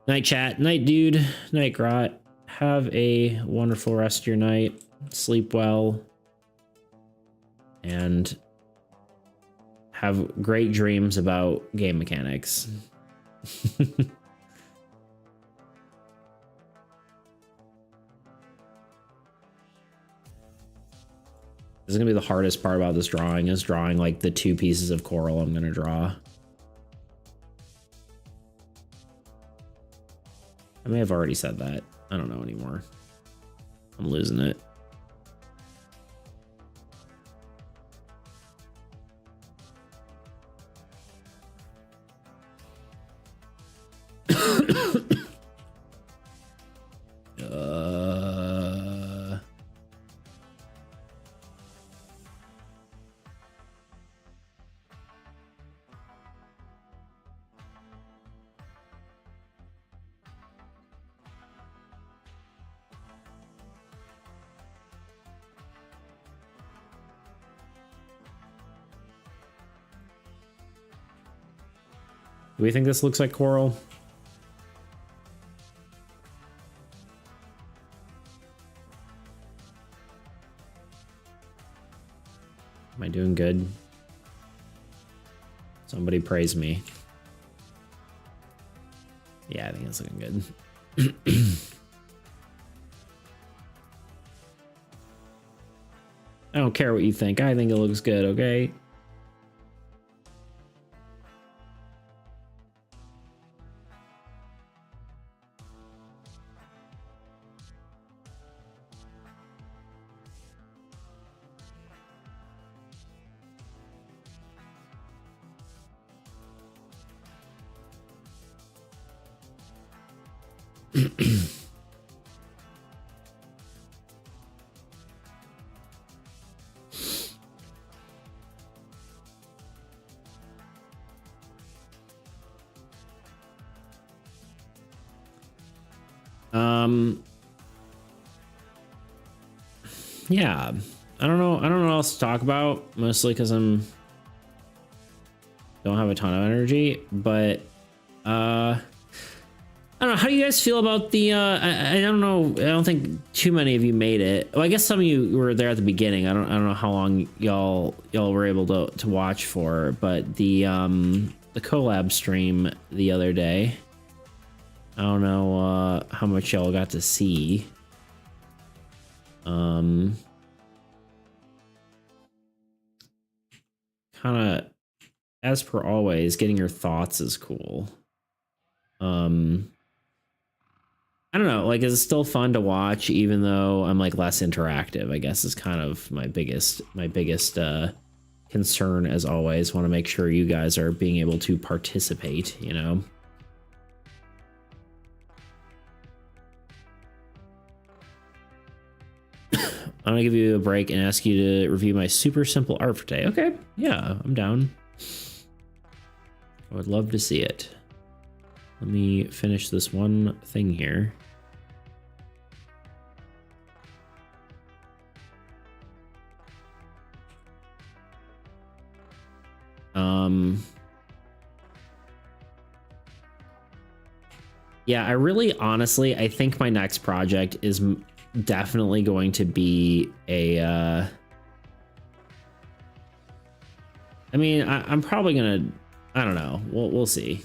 Night chat, night dude, night grot. Have a wonderful rest of your night. Sleep well. And have great dreams about game mechanics. This is gonna be the hardest part about this drawing, is drawing like the 2 pieces of coral I'm gonna draw. I may have already said that. I don't know anymore. I'm losing it. Do we think this looks like coral? Am I doing good? Somebody praise me. Yeah, I think it's looking good. I don't care what you think. I think it looks good, okay? Yeah, I don't know what else to talk about, mostly because don't have a ton of energy, but I don't know. How do you guys feel about the I don't know, I don't think too many of you made it. Well, I guess some of you were there at the beginning. I don't know how long y'all were able to watch for, but the collab stream the other day, I don't know how much y'all got to see. Kind of, as per always, getting your thoughts is cool. I don't know, like, is it still fun to watch even though I'm like less interactive? I guess is kind of my biggest concern, as always. Want to make sure you guys are being able to participate, you know. I'm gonna give you a break and ask you to review my super simple art for today. Okay, yeah, I'm down. I would love to see it. Let me finish this one thing here. Yeah, I really, honestly, I think my next project is definitely going to be a I mean, I'm probably gonna, I don't know, we'll see.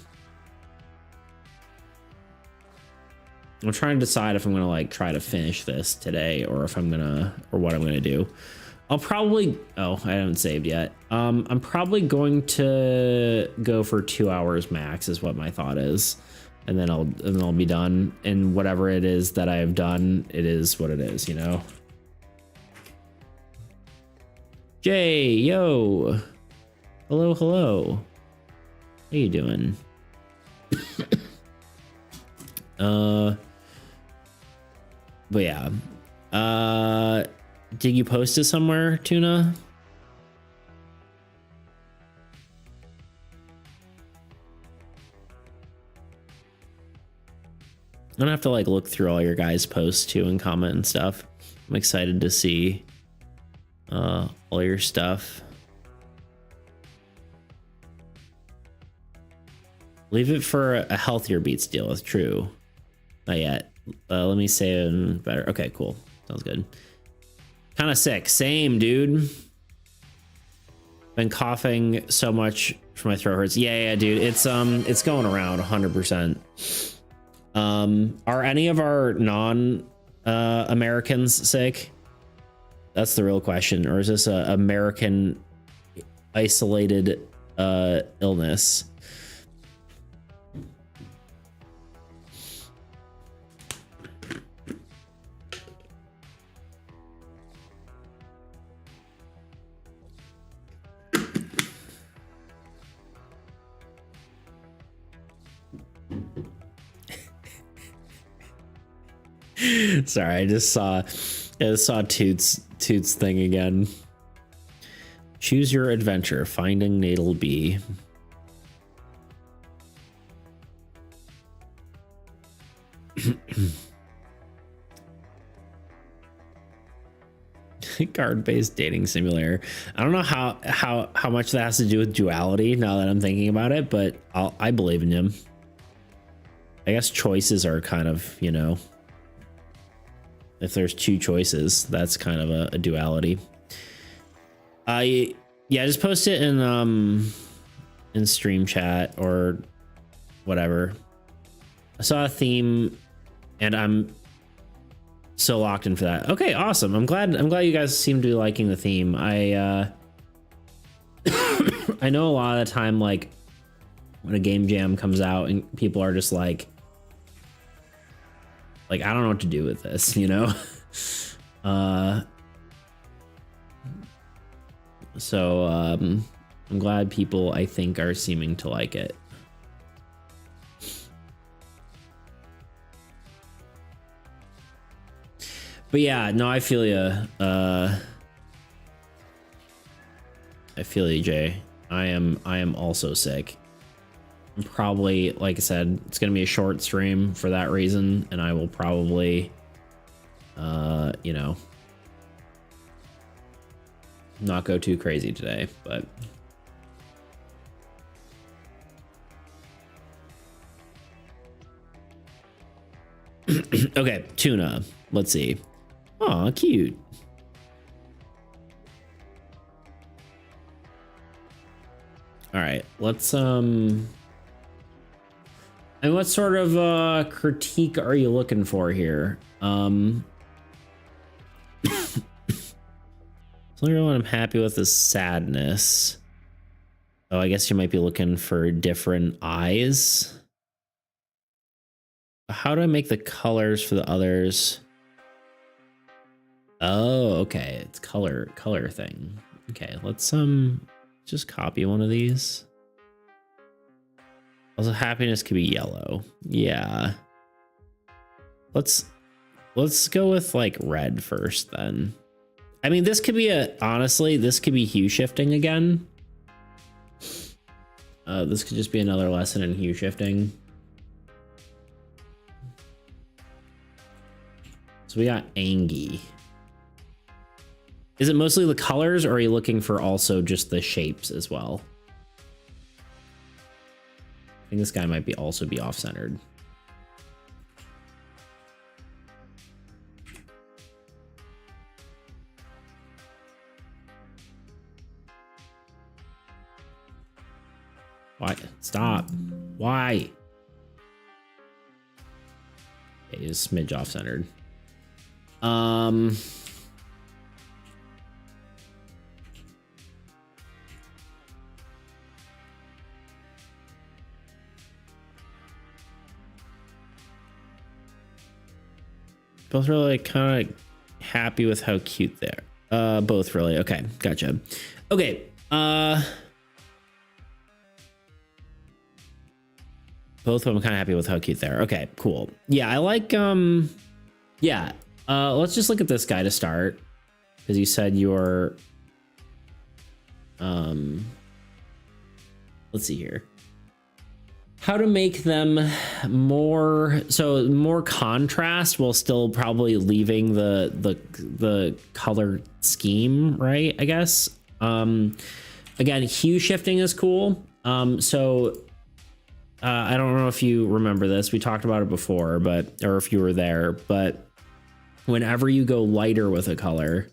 I'm trying to decide if I'm gonna like try to finish this today or if I'm gonna, or what I'm gonna do. I'll probably, oh, I haven't saved yet. I'm probably going to go for 2 hours max is what my thought is. And then I'll be done. And whatever it is that I have done, it is what it is, you know? Jay, yo. Hello, hello. How you doing? But yeah. Did you post it somewhere, Tuna? I'm gonna have to like look through all your guys' posts too and comment and stuff. I'm excited to see all your stuff. Leave it for a healthier beats deal with True. Not yet. Let me say it better. Okay, cool. Sounds good. Kind of sick. Same, dude. Been coughing so much for my throat hurts. Yeah, dude. It's going around 100%. Are any of our non Americans sick? That's the real question. Or is this a American isolated illness? Sorry, I just saw Toots thing again. Choose your adventure, finding natal bee. Card-based dating simulator. I don't know how much that has to do with duality now that I'm thinking about it, but I believe in him. I guess choices are kind of, you know, if there's two choices, that's kind of a duality. Yeah, just post it in stream chat or whatever. I saw a theme and I'm so locked in for that. Okay, awesome. I'm glad you guys seem to be liking the theme. I I know a lot of the time, like when a game jam comes out and people are just like I don't know what to do with this, you know? So I'm glad people, I think, are seeming to like it. But yeah, no, I feel you. I feel you, Jay. I am also sick. Probably, like I said, it's gonna be a short stream for that reason, and I will probably you know, not go too crazy today, but okay, tuna, let's see. Aw, cute. All right, let's and what sort of critique are you looking for here? Something I'm happy with is sadness. Oh, I guess you might be looking for different eyes. How do I make the colors for the others? Oh, okay, it's color thing. Okay, let's just copy one of these. Also, happiness could be yellow. Yeah. Let's go with like red first then. I mean, this could be honestly, this could be hue shifting again. This could just be another lesson in hue shifting. So we got Angie. Is it mostly the colors, or are you looking for also just the shapes as well? I think this guy might also be off-centered. Why? Stop. Why? Okay, he's a smidge off-centered. Both really kind of happy with how cute they are. Both really. Okay, gotcha. Okay. Both of them kind of happy with how cute they are. Okay, cool. Yeah, I like yeah. Let's just look at this guy to start, because you said you're let's see here. How to make them more contrast while still probably leaving the color scheme, right? I guess. Again, hue shifting is cool. I don't know if you remember this. We talked about it before, or if you were there, but whenever you go lighter with a color,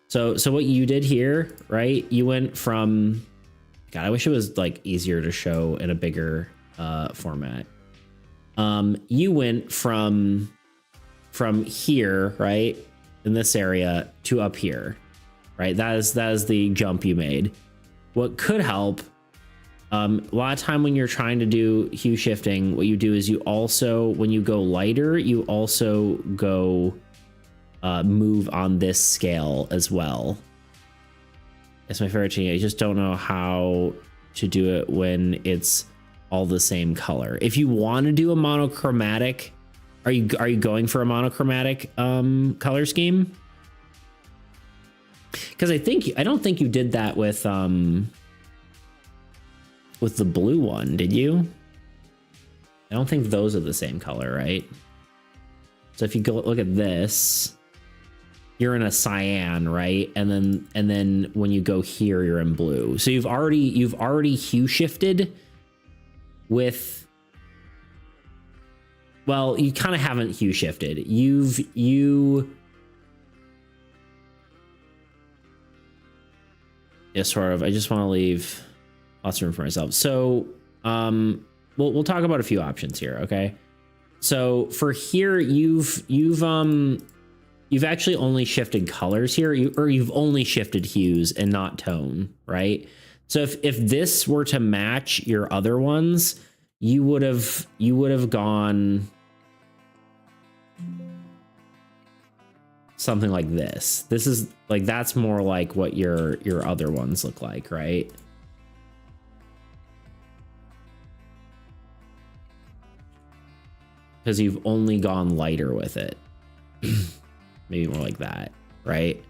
so what you did here, right? You went from, God, I wish it was like easier to show in a bigger format. You went from here, right? in this area to up here, right? That is the jump you made. What could help, a lot of time when you're trying to do hue shifting, what you do is you also, when you go lighter, you also go move on this scale as well. It's my favorite thing. I just don't know how to do it when it's all the same color. If you want to do a monochromatic, are you going for a monochromatic color scheme? Because I don't think you did that with the blue one, did you? I don't think those are the same color, right? So if you go look at this, you're in a cyan, right? And then when you go here, you're in blue. So you've already hue shifted with, well, you kind of haven't hue shifted. Yeah, sort of. I just want to leave lots of room for myself. So we'll talk about a few options here, okay? So for here, you've actually only shifted colors here, or you've only shifted hues and not tone, right? So if this were to match your other ones, you would have gone something like this. This is like, that's more like what your other ones look like, right? Because you've only gone lighter with it. Maybe more like that, right?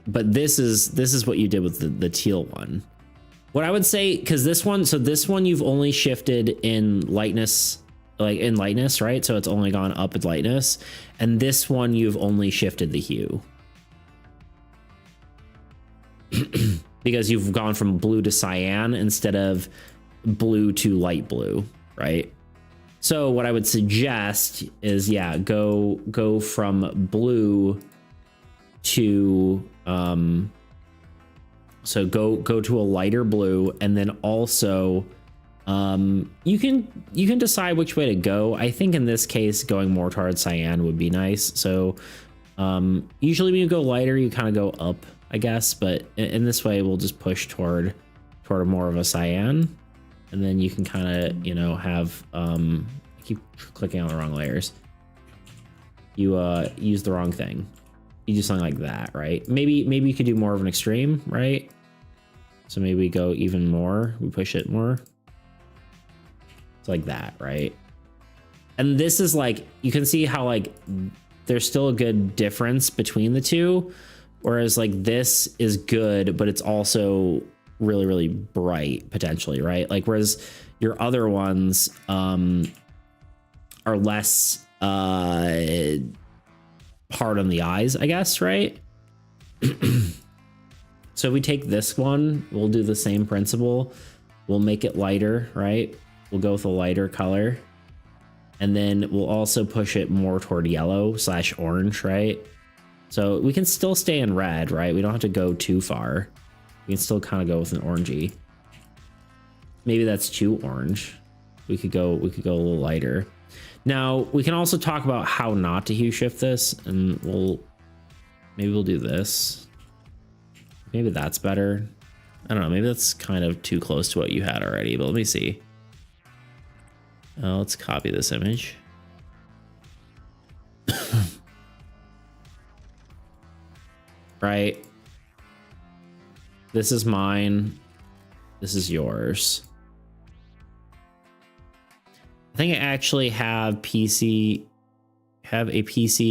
But this is what you did with the teal one. What I would say, because this one you've only shifted in lightness, right? So it's only gone up in lightness. And this one you've only shifted the hue. Because you've gone from blue to cyan instead of blue to light blue, right? So what I would suggest is, yeah, go from blue to so go to a lighter blue, and then also you can decide which way to go. I think in this case going more towards cyan would be nice. So usually when you go lighter, you kind of go up, I guess, but in this way we'll just push toward more of a cyan. And then you can kind of, you know, have, I keep clicking on the wrong layers. You use the wrong thing. You do something like that, right? Maybe you could do more of an extreme, right? So maybe we go even more. We push it more. It's like that, right? And this is like, you can see how like there's still a good difference between the two. Whereas like this is good, but it's also really, really bright potentially, right? Like, whereas your other ones are less hard on the eyes, I guess, right? So we take this one, we'll do the same principle. We'll make it lighter, right? We'll go with a lighter color. And then we'll also push it more toward yellow / orange, right? So we can still stay in red, right? We don't have to go too far. We can still kind of go with an orangey. Maybe that's too orange. We could go a little lighter. Now we can also talk about how not to hue shift this, and maybe we'll do this. Maybe that's better. I don't know. Maybe that's kind of too close to what you had already, but let me see. Let's copy this image. Right. This is mine. This is yours. I think I actually have a PC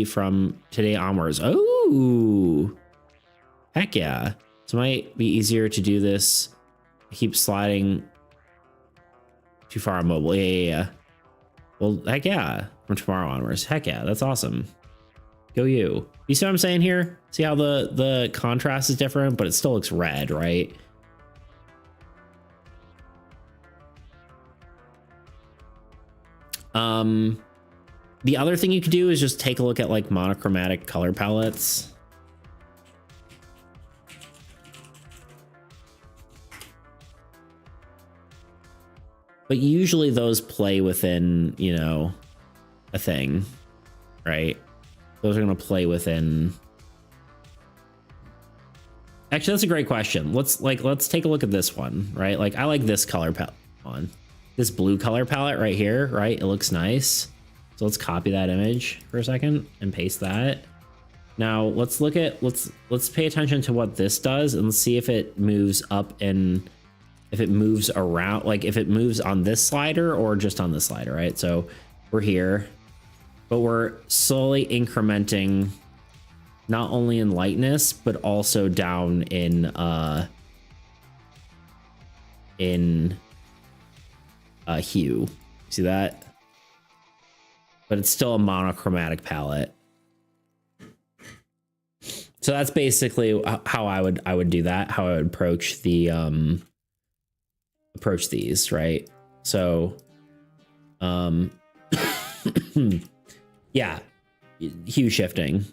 from today onwards. Oh, heck yeah. So it might be easier to do this. I keep sliding too far on mobile. Yeah. Well, heck yeah. From tomorrow onwards. Heck yeah. That's awesome. Go you. You see what I'm saying here? See how the contrast is different, but it still looks red, right? The other thing you could do is just take a look at like monochromatic color palettes. But usually those play within, you know, a thing, right? Those are going to play within. Actually, that's a great question. Let's take a look at this one, right? Like, I like this color palette on this blue color palette right here, right? It looks nice. So let's copy that image for a second and paste that. Now let's look at, let's pay attention to what this does and let's see if it moves up and if it moves around, like if it moves on this slider or just on this slider, right? So we're here, but we're slowly incrementing not only in lightness, but also down in hue. See that? But it's still a monochromatic palette. So that's basically how I would do that, how I would approach the approach these, right? So yeah, hue shifting.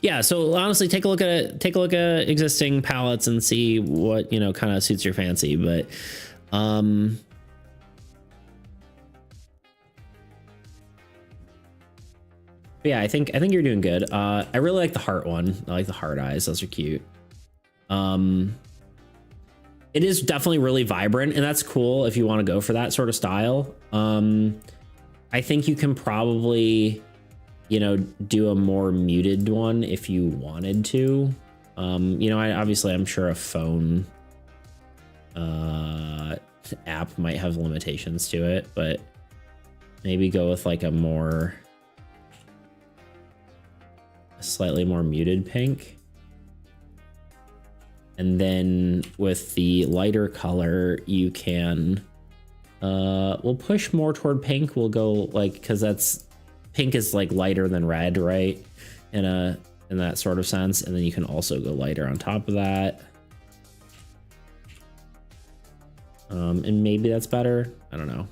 Yeah, so honestly, take a look at existing palettes and see what, you know, kind of suits your fancy. But yeah, I think you're doing good. I really like the heart one. I like the heart eyes; those are cute. It is definitely really vibrant, and that's cool if you want to go for that sort of style. I think you can probably, you know, do a more muted one if you wanted to. You know, I'm sure a phone app might have limitations to it, but maybe go with like a slightly more muted pink. And then with the lighter color, you can, we'll push more toward pink. We'll go like, cause pink is like lighter than red, right? In that sort of sense. And then you can also go lighter on top of that. And maybe that's better. I don't know.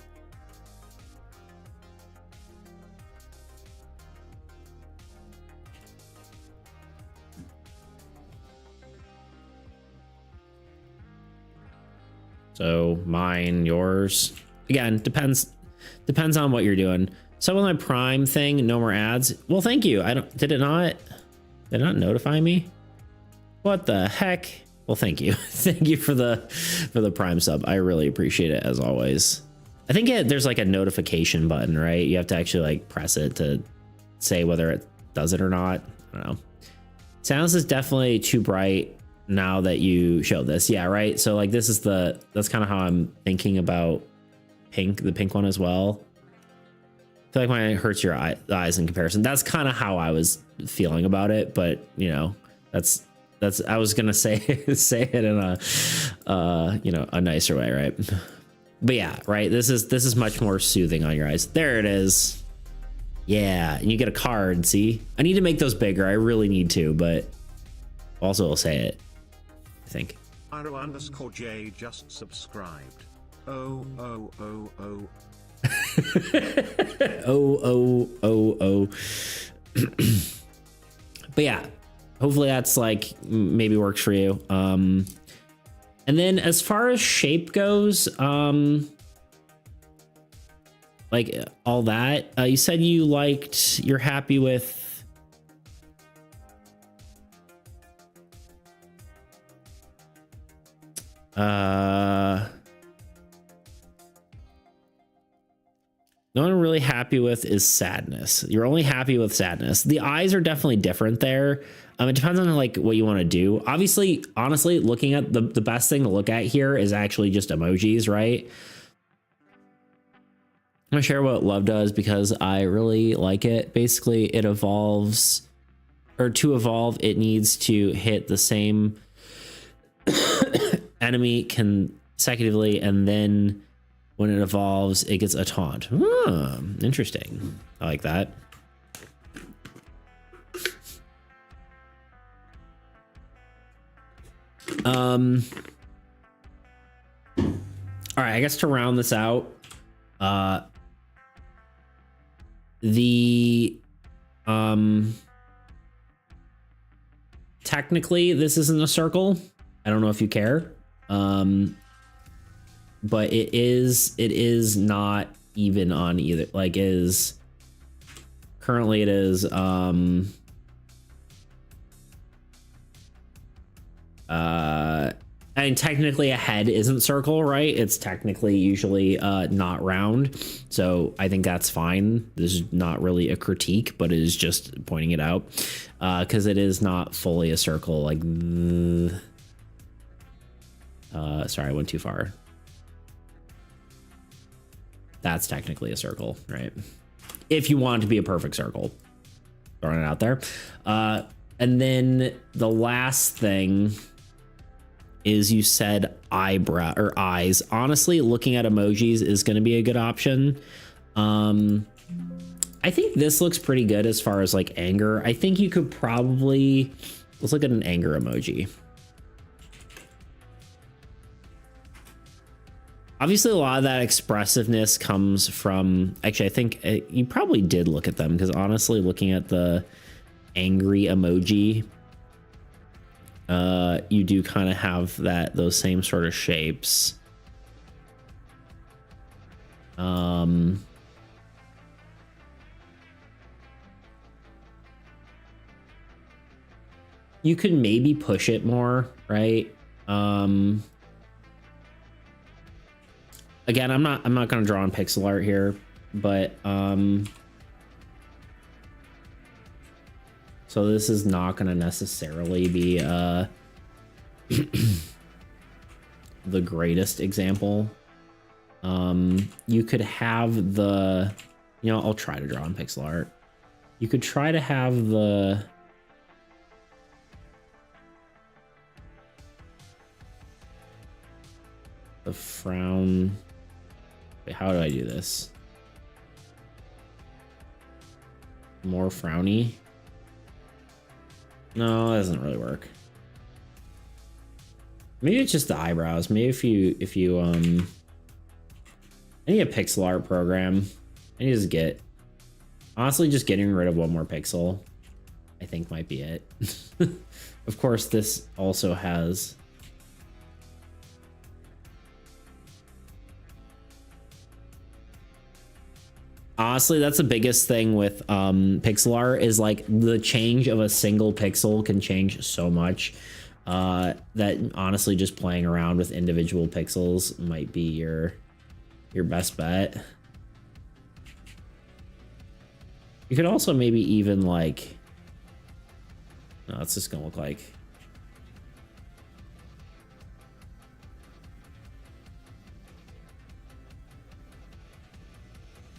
So mine, yours, again, depends on what you're doing. So with my Prime thing, no more ads. Well, thank you. Did it not notify me? What the heck? Well, thank you. Thank you for the Prime sub. I really appreciate it as always. I think there's like a notification button, right? You have to actually like press it to say whether it does it or not. I don't know. Sounds is definitely too bright now that you show this. Yeah, right. So like that's kind of how I'm thinking about the pink one as well. I feel like mine hurts your eyes in comparison. That's kind of how I was feeling about it, but you know, that's I was gonna say it in a you know, a nicer way, right? But yeah, right. This is much more soothing on your eyes. There it is. Yeah, and you get a card. See, I need to make those bigger. I really need to, but also I'll say it. I think. Iro_J just subscribed. Oh. oh. But yeah, hopefully that's like maybe works for you. And then as far as shape goes, like all that, you said you're happy with. No one really happy with is sadness. You're only happy with sadness. The eyes are definitely different there. It depends on like what you want to do. Obviously, honestly, looking at the best thing to look at here is actually just emojis, right? I'm gonna share what love does because I really like it. Basically, it evolves, or to evolve, it needs to hit the same enemy consecutively, and then when it evolves, it gets a taunt. Interesting. I like that. All right, I guess to round this out, technically this isn't a circle. I don't know if you care. But it is not even on either, like is currently it is I mean, technically a head isn't circle, right? It's technically usually not round. So I think that's fine. This is not really a critique, but it is just pointing it out because it is not fully a circle. Like, sorry, I went too far. That's technically a circle, right? If you want it to be a perfect circle, throwing it out there. And then the last thing is you said eyebrow or eyes. Honestly, looking at emojis is going to be a good option. I think this looks pretty good as far as like anger. I think you could probably, let's look at an anger emoji. Obviously, a lot of that expressiveness comes from, actually, I think you probably did look at them because honestly, looking at the angry emoji, you do kind of have those same sort of shapes. You could maybe push it more, right? Again, I'm not going to draw on pixel art here, but so this is not going to necessarily be the greatest example. You could have the, I'll try to draw on pixel art. You could try to have the frown. Wait, how do I do this? More frowny? No, that doesn't really work. Maybe it's just the eyebrows. Maybe if you I need a pixel art program. I need to get, honestly, just getting rid of one more pixel, I think might be it. Of course, this also has, honestly, that's the biggest thing with pixel art is like the change of a single pixel can change so much that honestly just playing around with individual pixels might be your best bet. You could also maybe even like, no, it's just gonna look like,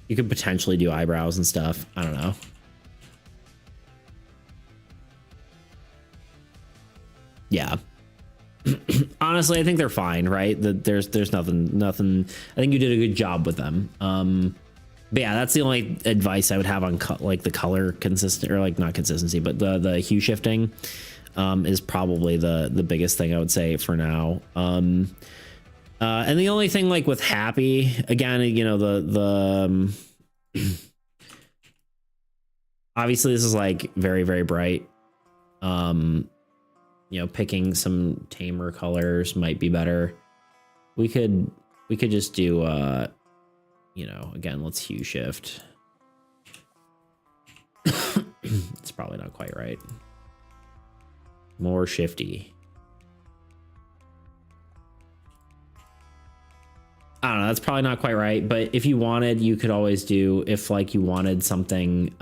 you could potentially do eyebrows and stuff. I don't know. Yeah. Honestly, I think they're fine, right? There's nothing. I think you did a good job with them. But yeah, that's the only advice I would have on like the color consistent, or like not consistency, but the hue shifting is probably the biggest thing I would say for now. And the only thing like with happy, again, obviously this is like very, very bright. Picking some tamer colors might be better. We could just do again, let's hue shift. It's probably not quite right. More shifty. I don't know, that's probably not quite right, but if you wanted, you could always do, if like you wanted something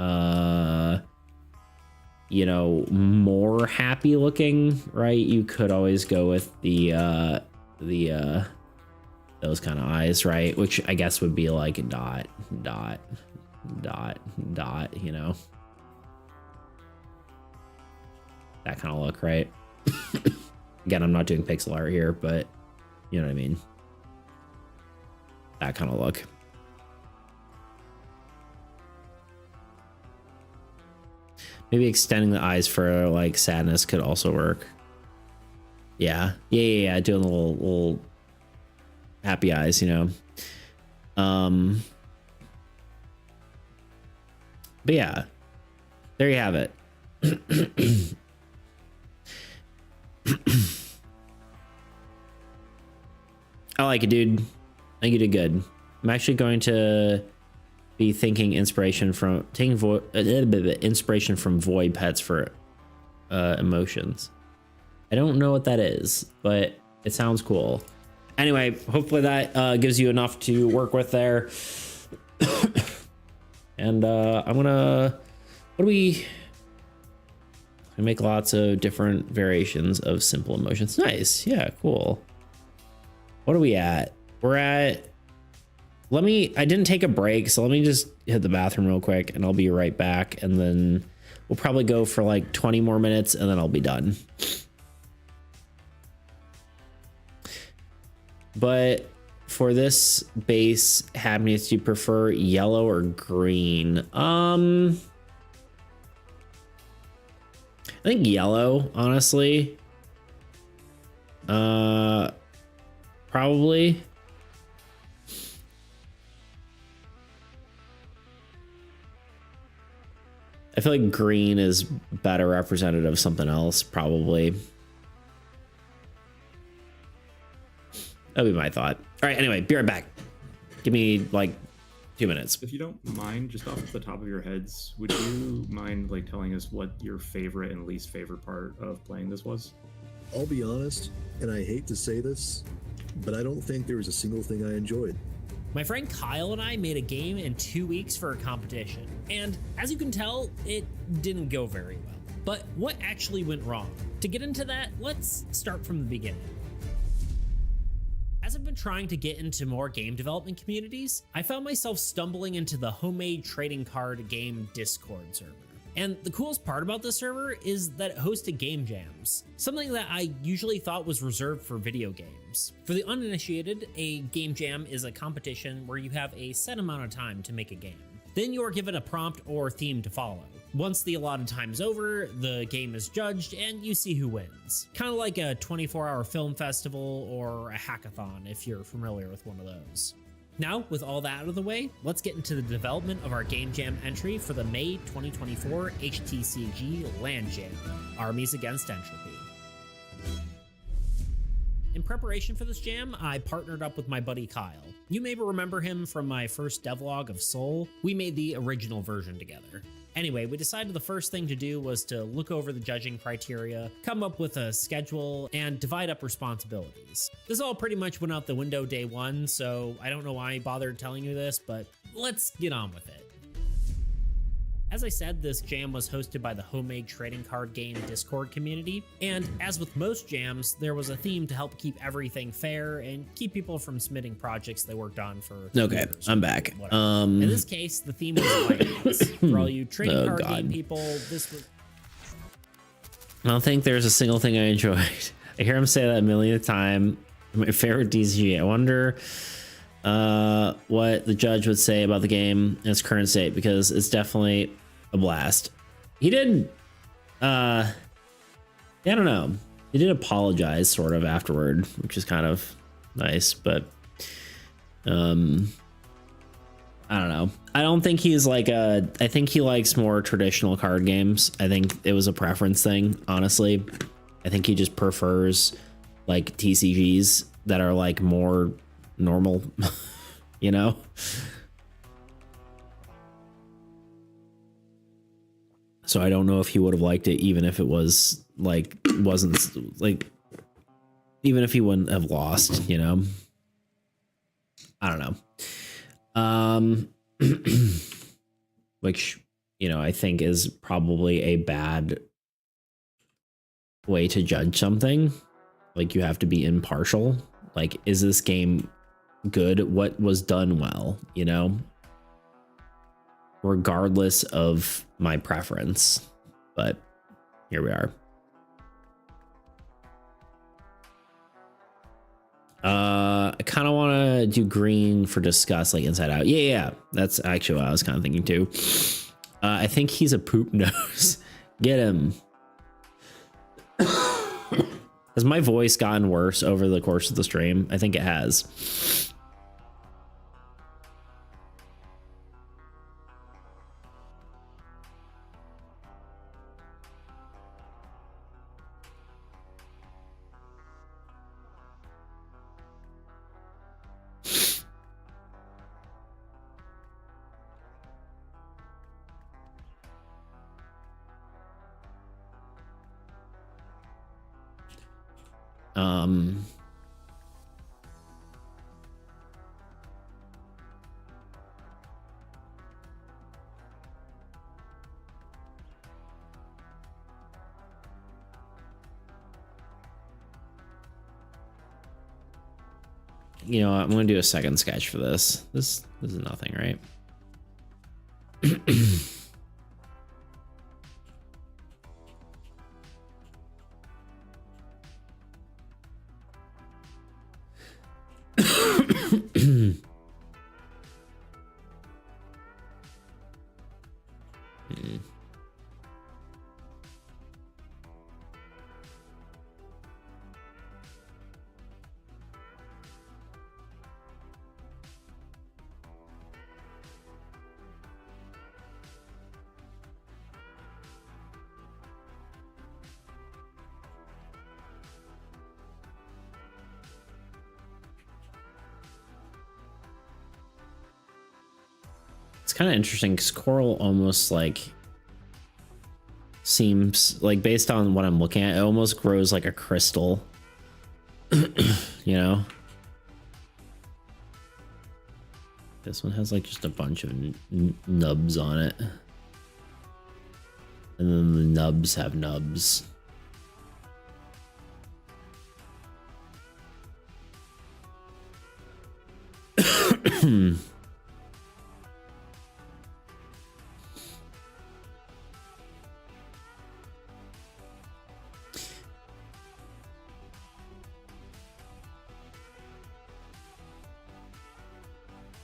more happy looking, right? You could always go with the those kind of eyes, right? Which I guess would be like a dot, dot, dot, dot, that kind of look, right? Again, I'm not doing pixel art here, but you know what I mean? That kind of look. Maybe extending the eyes for like sadness could also work. Yeah. Doing a little happy eyes, but yeah, there you have it. I like it, dude. I think you did good. I'm actually going to be taking inspiration from void pets for emotions. I don't know what that is, but it sounds cool. Anyway, hopefully that gives you enough to work with there. And I'm gonna, what do we make lots of different variations of simple emotions. Nice. Yeah, cool. What are we at? We're at, I didn't take a break, so let me just hit the bathroom real quick and I'll be right back. And then we'll probably go for like 20 more minutes and then I'll be done. But for this base happiness, do you prefer yellow or green? I think yellow, honestly. Probably. I feel like green is better representative of something else, probably. That'd be my thought. All right, anyway, be right back. Give me like 2 minutes. If you don't mind, just off the top of your heads, would you mind like telling us what your favorite and least favorite part of playing this was? I'll be honest, and I hate to say this, but I don't think there was a single thing I enjoyed. My friend Kyle and I made a game in 2 weeks for a competition, and as you can tell, it didn't go very well. But what actually went wrong? To get into that, let's start from the beginning. As I've been trying to get into more game development communities, I found myself stumbling into the homemade trading card game Discord server. And the coolest part about this server is that it hosted game jams, something that I usually thought was reserved for video games. For the uninitiated, a game jam is a competition where you have a set amount of time to make a game. Then you are given a prompt or theme to follow. Once the allotted time is over, the game is judged and you see who wins. Kind of like a 24-hour film festival or a hackathon if you're familiar with one of those. Now, with all that out of the way, let's get into the development of our Game Jam entry for the May 2024 HTCG Land Jam, Armies Against Entropy. In preparation for this jam, I partnered up with my buddy Kyle. You may remember him from my first devlog of Soul. We made the original version together. Anyway, we decided the first thing to do was to look over the judging criteria, come up with a schedule, and divide up responsibilities. This all pretty much went out the window day one, so I don't know why I bothered telling you this, but let's get on with it. As I said, this jam was hosted by the homemade trading card game Discord community, and as with most jams, there was a theme to help keep everything fair and keep people from submitting projects they worked on for years. I'm back. In this case, the theme was finance. For all you trading card game people, this was... I don't think there's a single thing I enjoyed. I hear him say that a million times. My favorite DCG. I wonder what the judge would say about the game in its current state, because it's definitely a blast. He did I don't know, he did apologize sort of afterward, which is kind of nice, but I don't know. I don't think he's like I think he likes more traditional card games. I think it was a preference thing, honestly. I think he just prefers like TCGs that are like more normal, you know? So I don't know if he would have liked it, even if it was like, wasn't like, even if he wouldn't have lost, you know? I don't know. Which, you know, I think is probably a bad way to judge something. Like, you have to be impartial. Like, is this game good? What was done well, you know? Regardless of my preference, but here we are. I kind of want to do green for discuss, like Inside Out. Yeah, that's actually what I was kind of thinking too. I think he's a poop nose. Get him. Has my voice gotten worse over the course of the stream? I think it has. Um, you know, I'm going to do a second sketch for this. This is nothing, right? It's kind of interesting because coral almost like seems like, based on what I'm looking at, it almost grows like a crystal. You know, this one has like just a bunch of nubs on it, and then the nubs have nubs.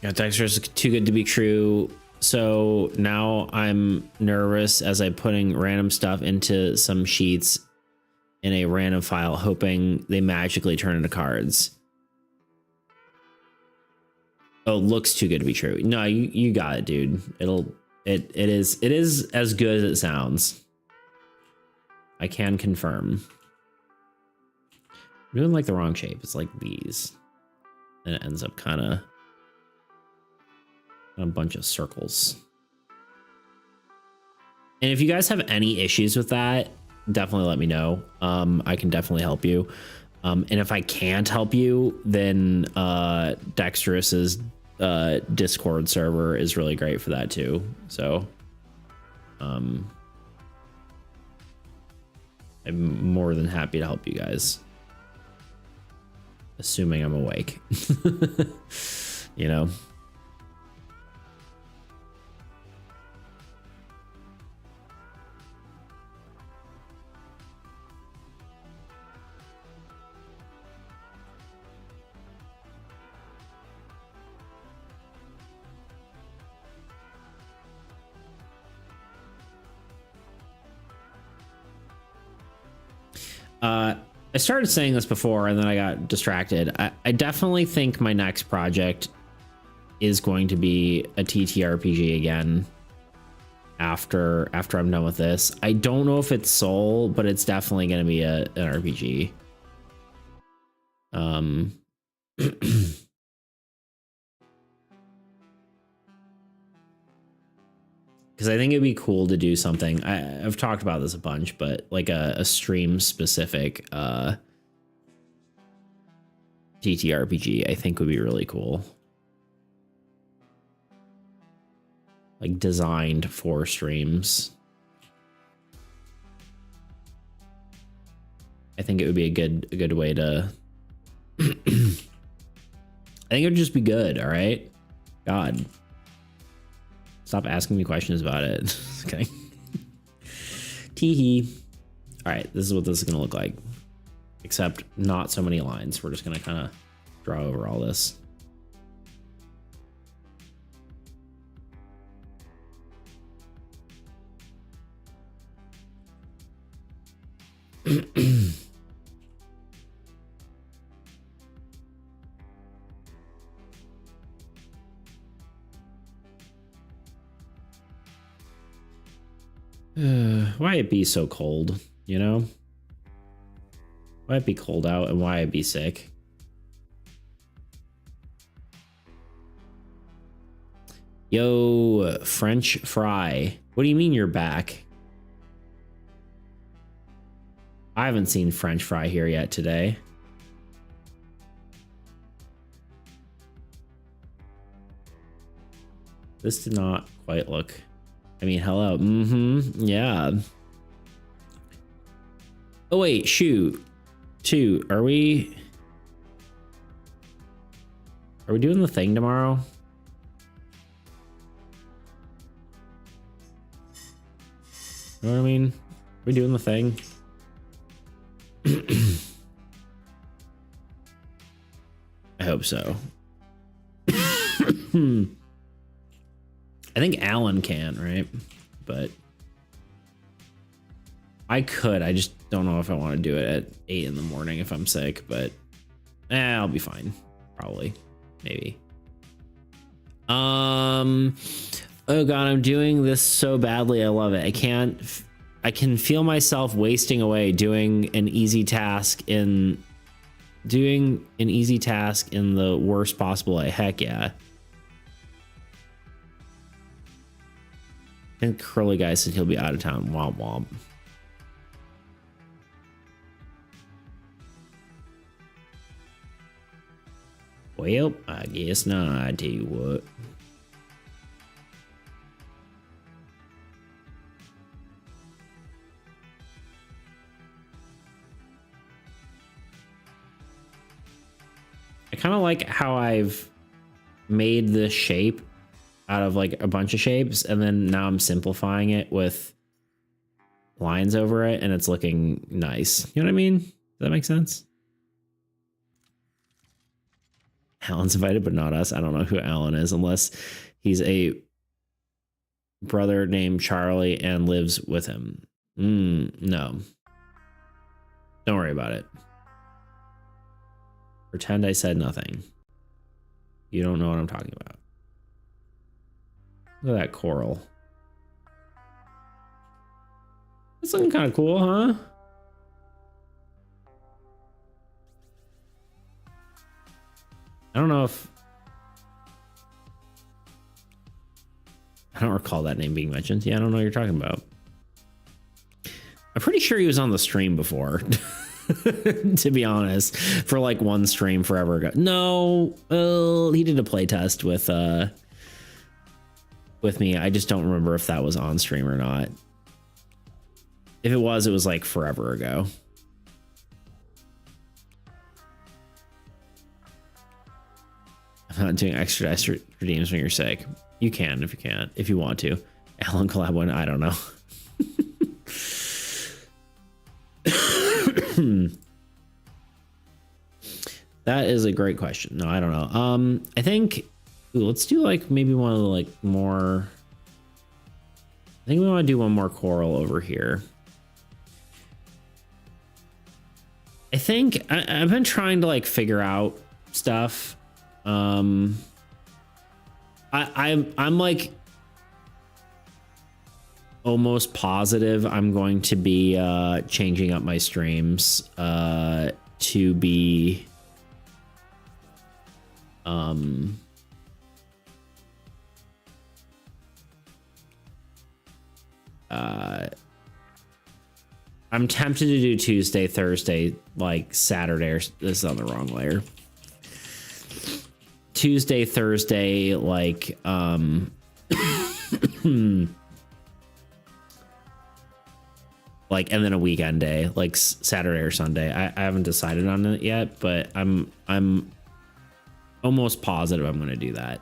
Yeah, Dexter's too good to be true. So now I'm nervous as I'm putting random stuff into some sheets in a random file, hoping they magically turn into cards. Oh, looks too good to be true. No, you got it, dude. It is as good as it sounds. I can confirm. I'm doing like the wrong shape. It's like these, and it ends up kind of a bunch of circles. And if you guys have any issues with that, definitely let me know. I can definitely help you. And if I can't help you, then Dexterous's Discord server is really great for that too. So I'm more than happy to help you guys, assuming I'm awake. You know. I started saying this before and then I got distracted. I definitely think my next project is going to be a TTRPG again after I'm done with this. I don't know if it's Soul, but it's definitely going to be an RPG. Because I think it'd be cool to do something. I've talked about this a bunch, but like a stream specific TTRPG, I think would be really cool. Like designed for streams. I think it would be a good way to. I think it would just be good. All right, God. Stop asking me questions about it. Okay. Teehee. All right, this is what this is gonna look like. Except not so many lines. We're just gonna kind of draw over all this. Why it be so cold, you know? Why it be cold out and why it be sick? Yo, French fry. What do you mean you're back? I haven't seen French fry here yet today. This did not quite look. I mean, hello. Yeah. Oh wait, shoot. Are we doing the thing tomorrow? You know what I mean? Are we doing the thing? I hope so. I think Alan can, right? But I could. I just don't know if I want to do it at 8 in the morning if I'm sick, but I'll be fine. Probably. Maybe. Oh god, I'm doing this so badly. I love it. I can feel myself wasting away doing an easy task in the worst possible way. Heck yeah. I think Curly Guy said he'll be out of town. Womp womp. Well, I guess not. I tell you what. I kind of like how I've made this shape out of like a bunch of shapes, and then now I'm simplifying it with lines over it, and it's looking nice. You know what I mean? Does that make sense? Alan's invited, but not us. I don't know who Alan is unless he's a brother named Charlie and lives with him. No. Don't worry about it. Pretend I said nothing. You don't know what I'm talking about. Look at that coral. It's looking kind of cool, huh? I don't know if... I don't recall that name being mentioned. Yeah, I don't know what you're talking about. I'm pretty sure he was on the stream before. To be honest, for like one stream forever ago. No, he did a play test with me. I just don't remember if that was on stream or not. If it was like forever ago. I'm not doing extra dice redeems when you're sick. You can if you can't, if you want to. Alan collab one, I don't know. That is a great question. No, I don't know. I think let's do like maybe one of the like more. I think we want to do one more coral over here. I think I've been trying to like figure out stuff. I'm like almost positive I'm going to be changing up my streams to be I'm tempted to do Tuesday, Thursday, like Saturday, or this is on the wrong layer. Tuesday, Thursday, like like, and then a weekend day, like Saturday or Sunday. I haven't decided on it yet, but I'm almost positive I'm going to do that.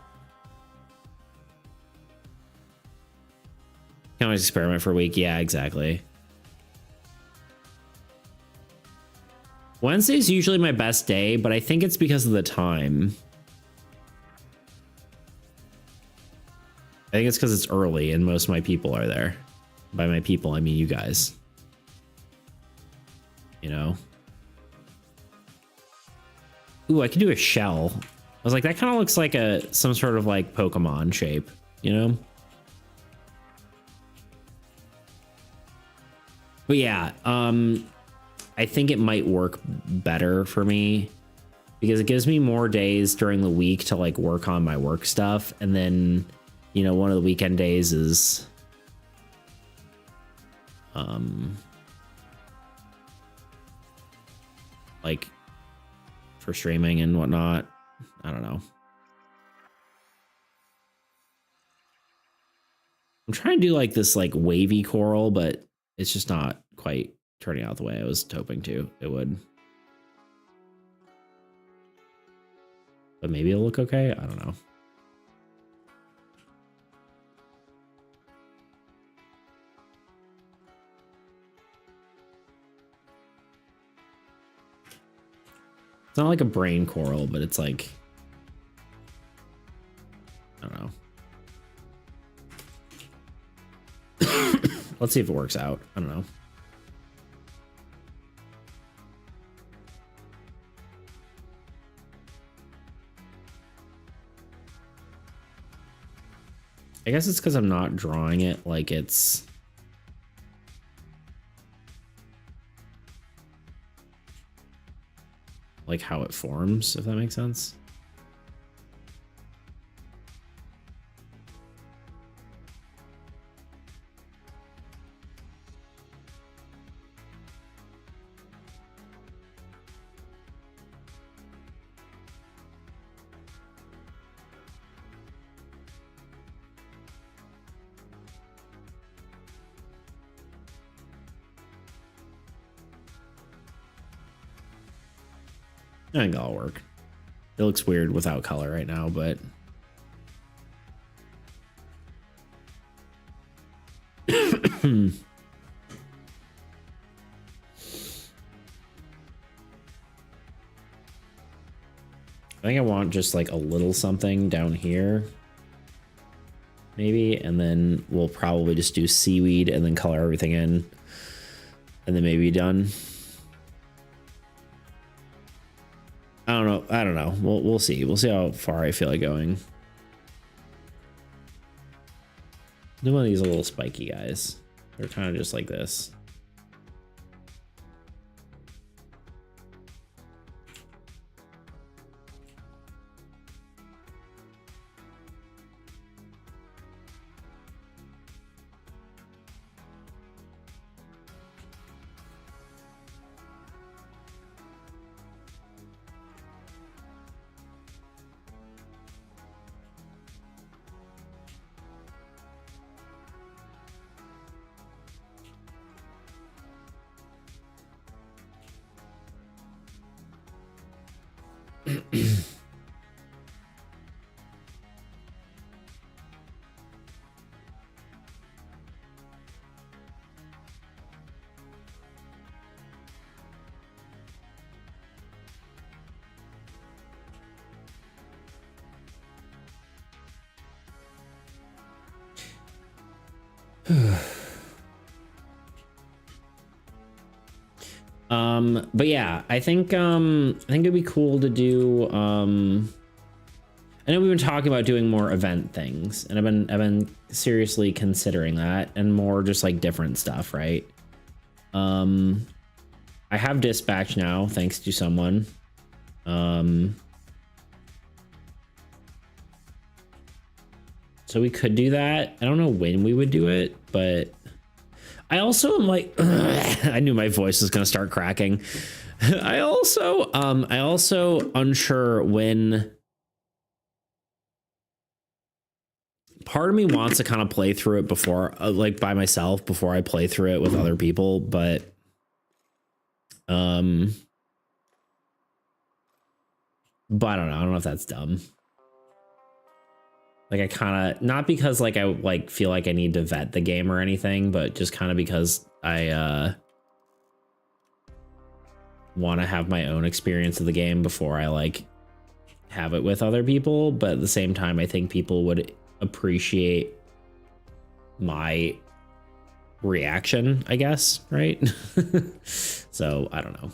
Can always experiment for a week. Yeah, exactly. Wednesday's usually my best day, but I think it's because of the time. I think it's because it's early and most of my people are there. By my people, I mean you guys. You know? Ooh, I could do a shell. I was like, that kind of looks like some sort of like Pokemon shape, you know? But yeah, I think it might work better for me because it gives me more days during the week to like work on my work stuff. And then, you know, one of the weekend days is, like for streaming and whatnot. I don't know. I'm trying to do like this like wavy coral, but it's just not quite turning out the way I was hoping to. It would. But maybe it'll look okay. I don't know. It's not like a brain coral, but it's like, I don't know. Let's see if it works out. I don't know. I guess it's because I'm not drawing it like it's like how it forms, if that makes sense. I think that'll work. It looks weird without color right now, but I think I want just like a little something down here, maybe, and then we'll probably just do seaweed and then color everything in, and then maybe done. I don't know. We'll see. We'll see how far I feel like going. Do one of these little spiky guys. They're kind of just like this. But yeah, I think it'd be cool to do, I know we've been talking about doing more event things, and I've been seriously considering that, and more just like different stuff, right? I have dispatch now, thanks to someone. So we could do that. I don't know when we would do it, but I also am like, I knew my voice was gonna start cracking. I also unsure when. Part of me wants to kind of play through it before, like by myself, before I play through it with other people, but I don't know if that's dumb. Like I kind of, not because like I like feel like I need to vet the game or anything, but just kind of because I want to have my own experience of the game before I like have it with other people. But at the same time, I think people would appreciate my reaction, I guess, right? So I don't know.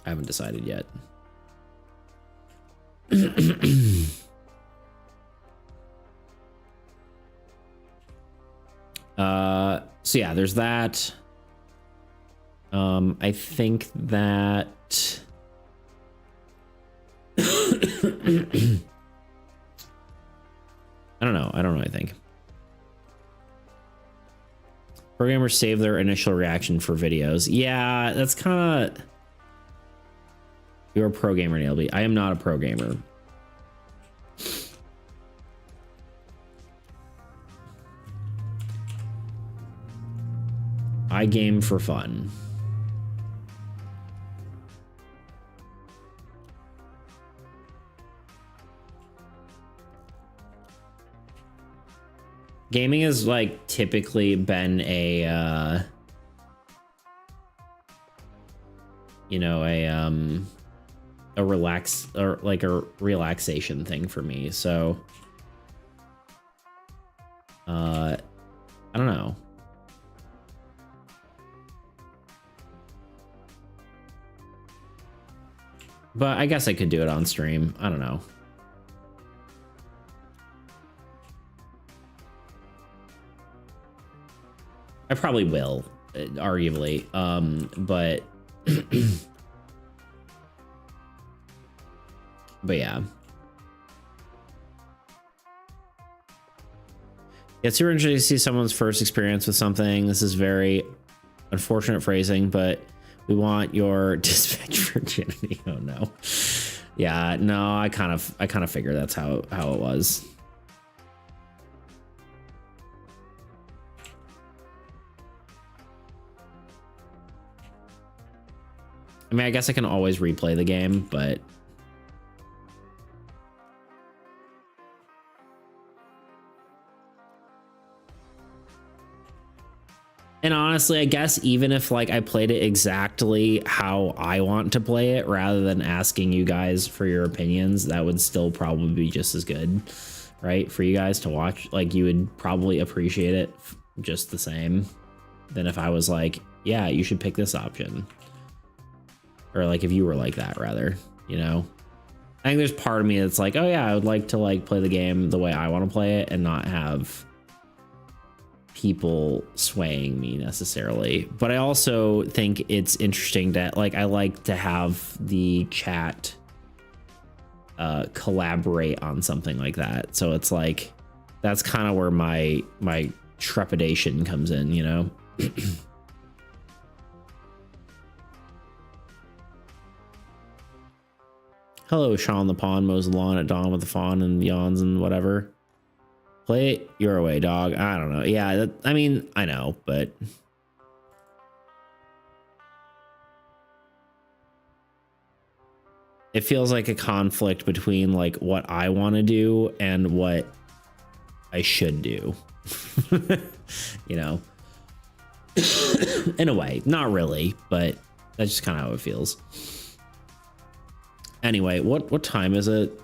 I haven't decided yet. So yeah, there's that. I think that I don't know, I think programmers save their initial reaction for videos. Yeah, that's kind of, you're a pro gamer, Nailby. I am not a pro gamer. I game for fun. Gaming has like typically been a you know, a relaxation thing for me. So I don't know. But I guess I could do it on stream. I don't know. I probably will, arguably. But but yeah. It's super interesting to see someone's first experience with something. This is very unfortunate phrasing, but we want your dispatch virginity. Oh no. Yeah, no, I kind of figured that's how it was. I mean, I guess I can always replay the game, but and honestly, I guess even if like I played it exactly how I want to play it rather than asking you guys for your opinions, that would still probably be just as good, right? For you guys to watch, like you would probably appreciate it just the same than if I was like, yeah, you should pick this option. Or like if you were like that, rather, you know. I think there's part of me that's like, oh yeah, I would like to like play the game the way I want to play it and not have people swaying me necessarily. But I also think it's interesting that like I like to have the chat collaborate on something like that. So it's like that's kind of where my trepidation comes in, you know. Hello, Sean the Pawn mows the lawn at dawn with the fawn and yawns and whatever. Play it your way, dog. I don't know. Yeah, I mean, I know, but it feels like a conflict between like what I want to do and what I should do. You know, in a way, not really, but that's just kind of how it feels. Anyway, what time is it?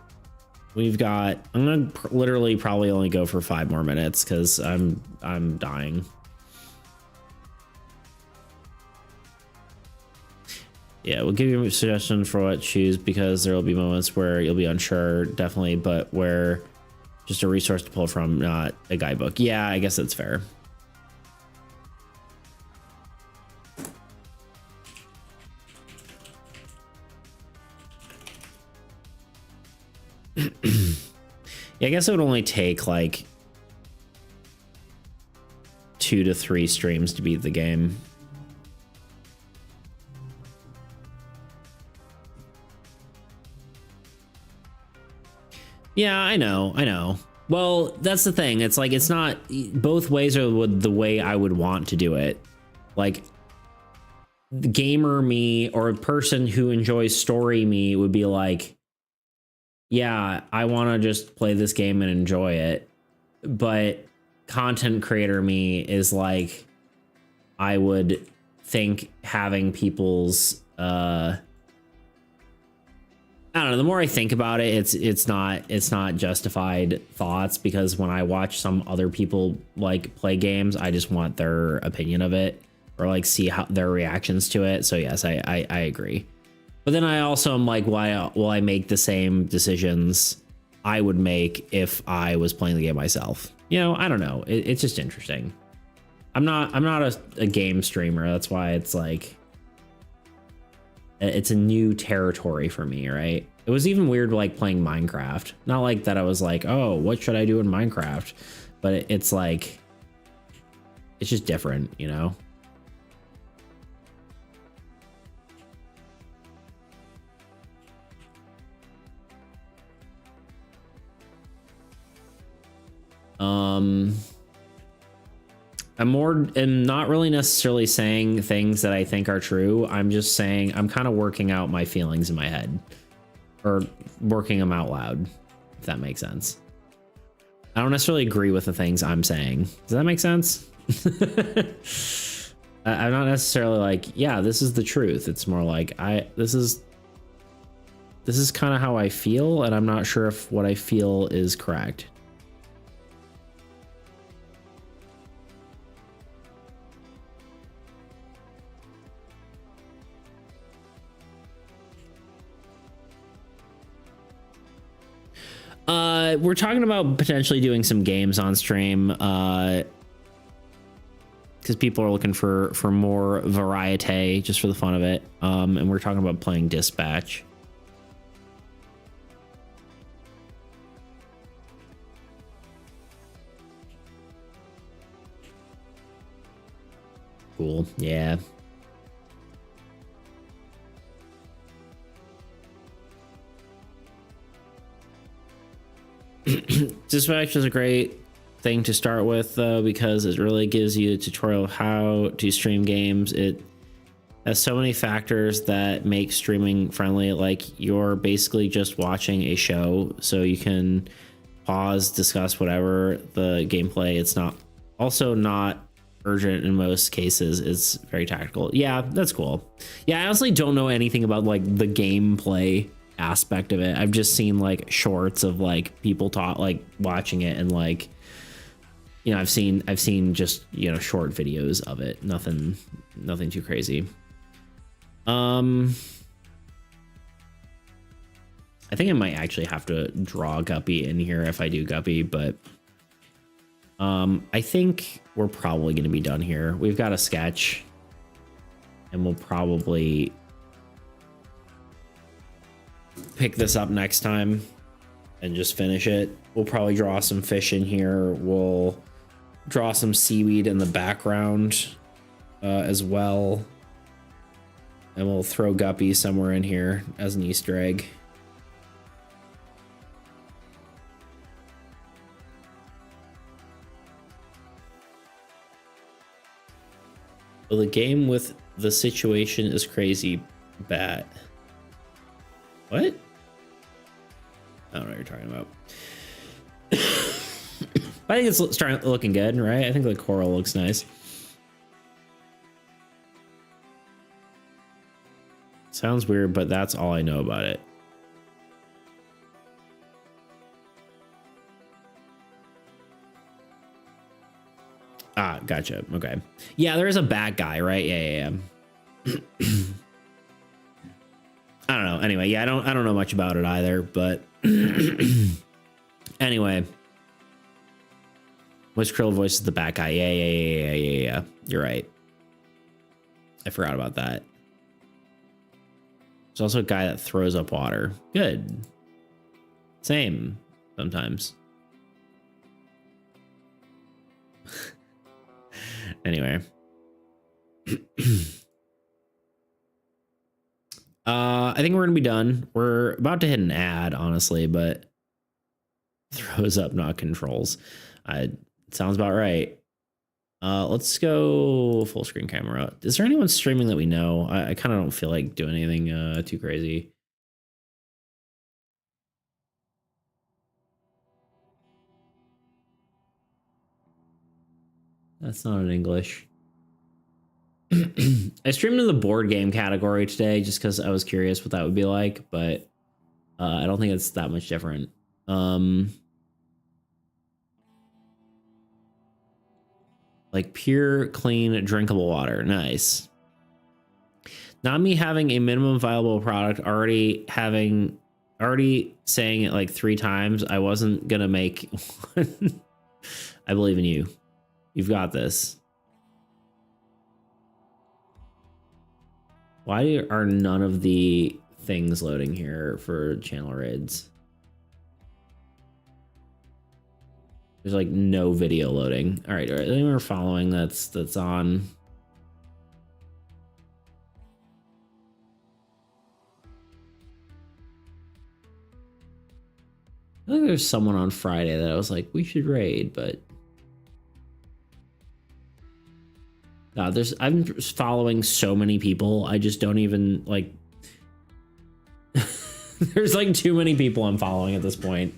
We've got, I'm gonna literally probably only go for 5 more minutes because I'm dying. Yeah, we'll give you a suggestion for what to choose because there will be moments where you'll be unsure, definitely, but where just a resource to pull from, not a guidebook. Yeah, I guess that's fair. Yeah, I guess it would only take like 2 to 3 streams to beat the game. Yeah, I know. Well, that's the thing. It's like, it's not, both ways are the way I would want to do it. Like, the gamer me or a person who enjoys story me would be like, yeah, I want to just play this game and enjoy it. But content creator me is like, I would think having people's, I don't know, the more I think about it, it's not justified thoughts, because when I watch some other people like play games, I just want their opinion of it or like see how their reactions to it. So yes, I agree. But then I also am like, why will I make the same decisions I would make if I was playing the game myself? You know, I don't know. It's just interesting. I'm not a game streamer. That's why it's like, it's a new territory for me, right? It was even weird like playing Minecraft. Not like that I was like, oh, what should I do in Minecraft? But it's like, it's just different, you know? am not really necessarily saying things that I think are true. I'm just saying I'm kind of working out my feelings in my head, or working them out loud, if that makes sense. I don't necessarily agree with the things I'm saying. Does that make sense? I'm not necessarily like, yeah, this is the truth. It's more like this is kind of how I feel, and I'm not sure if what I feel is correct. We're talking about potentially doing some games on stream, because people are looking for more variety, just for the fun of it. And we're talking about playing Dispatch. Cool. Yeah. Dispatch is a great thing to start with, though, because it really gives you a tutorial of how to stream games. It has so many factors that make streaming friendly. Like, you're basically just watching a show, so you can pause, discuss whatever the gameplay. It's not urgent in most cases. It's very tactical. Yeah, that's cool. Yeah, I honestly don't know anything about like the gameplay aspect of it. I've just seen like shorts of like people watching it, and like, you know, I've seen just, you know, short videos of it. Nothing too crazy. I think I might actually have to draw Guppy in here if I do Guppy, but I think we're probably going to be done here. We've got a sketch, and we'll probably pick this up next time and just finish it. We'll probably draw some fish in here. We'll draw some seaweed in the background as well. And we'll throw Guppy somewhere in here as an Easter egg. Well, the game with the situation is crazy bad. What? I don't know what you're talking about. I think it's starting looking good, right? I think the coral looks nice. Sounds weird, but that's all I know about it. Ah, gotcha. Okay. Yeah, there is a bad guy, right? Yeah. I don't know. Anyway, yeah, I don't know much about it either, but anyway. Which Krill voices the bad guy? Yeah. You're right. I forgot about that. There's also a guy that throws up water. Good. Same sometimes. Anyway. I think we're gonna be done. We're about to hit an ad, honestly, but throws up, not controls. Sounds about right. Let's go full screen camera. Is there anyone streaming that we know? I kind of don't feel like doing anything too crazy. That's not in English. I streamed in the board game category today just because I was curious what that would be like, but I don't think it's that much different. Like pure, clean, drinkable water. Nice. Not me having a minimum viable product, already saying it like 3 times. I wasn't gonna make one. I believe in you. You've got this. Why are none of the things loading here for channel raids? There's like no video loading. All right. Anyone following that's on? I think there's someone on Friday that I was like, we should raid, but No, I'm following so many people. I just don't even like. There's like too many people I'm following at this point.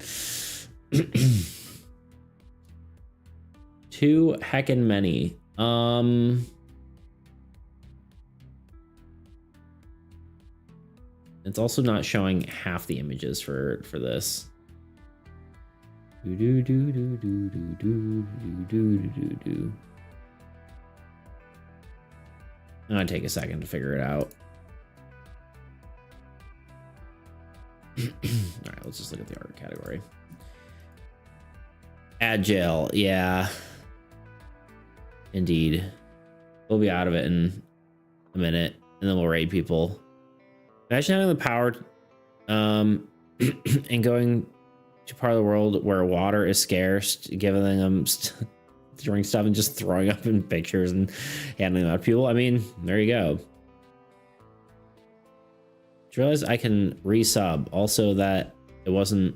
Too heckin' many. It's also not showing half the images for this. Do do do do do do do do do do. I'm gonna take a second to figure it out. All right, let's just look at the art category. Agile, yeah. Indeed. We'll be out of it in a minute, and then we'll raid people. Imagine having the power and going to part of the world where water is scarce, giving them drink stuff and just throwing up in pictures and handing them out to people. I mean, there you go. Just realized I can resub. Also, that it wasn't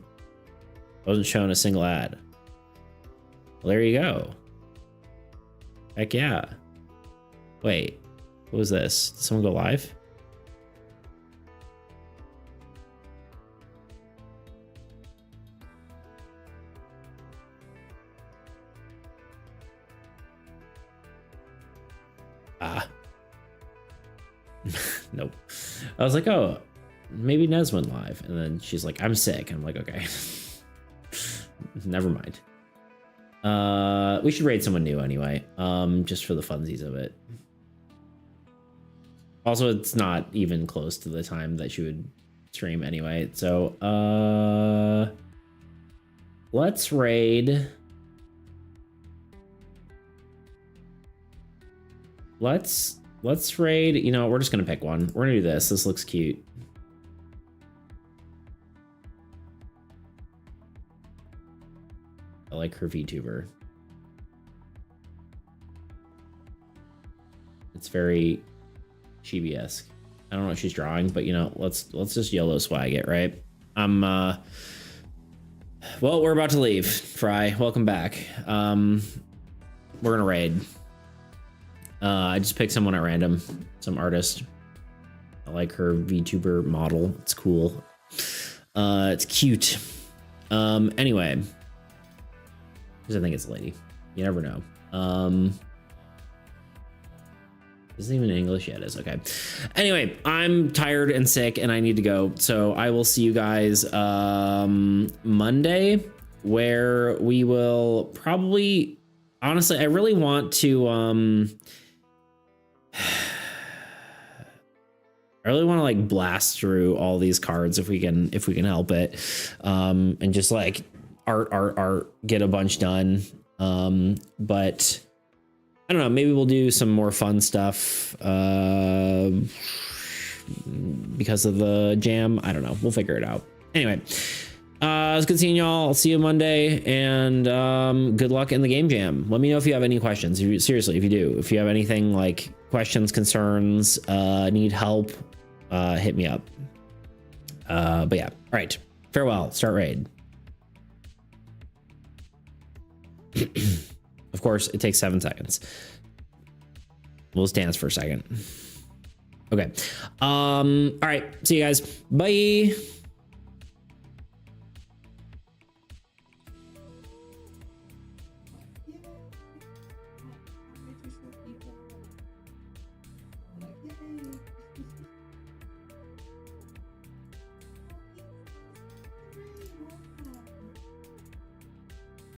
showing a single ad. Well, there you go. Heck yeah. Wait, what was this? Did someone go live? Nope. I was like, oh, maybe Nez went live. And then she's like, I'm sick. I'm like, okay. Never mind. We should raid someone new anyway. Just for the funsies of it. Also, it's not even close to the time that she would stream anyway. So, let's raid. Let's raid, you know, we're just gonna pick one. We're gonna do this. This looks cute. I like her VTuber. It's very chibi-esque. I don't know what she's drawing, but you know, let's just YOLO swag it, right? Well, we're about to leave. Fry, welcome back. We're gonna raid. I just picked someone at random, some artist. I like her VTuber model. It's cool. It's cute. Anyway, because I think it's a lady. You never know. Isn't even in English yet. Is okay. Anyway, I'm tired and sick, and I need to go. So I will see you guys Monday, where we will probably. Honestly, I really want to. I really want to like blast through all these cards if we can help it, and just like art, get a bunch done. But I don't know, maybe we'll do some more fun stuff because of the jam. I don't know, we'll figure it out. Anyway, it's good seeing y'all. I'll see you Monday, and good luck in the game jam. Let me know if you have any questions. Seriously, if you have anything like questions, concerns, need help, hit me up. But yeah, all right, farewell. Start raid. Of course, it takes 7 seconds. We'll just dance for a second. Okay. All right. See you guys. Bye.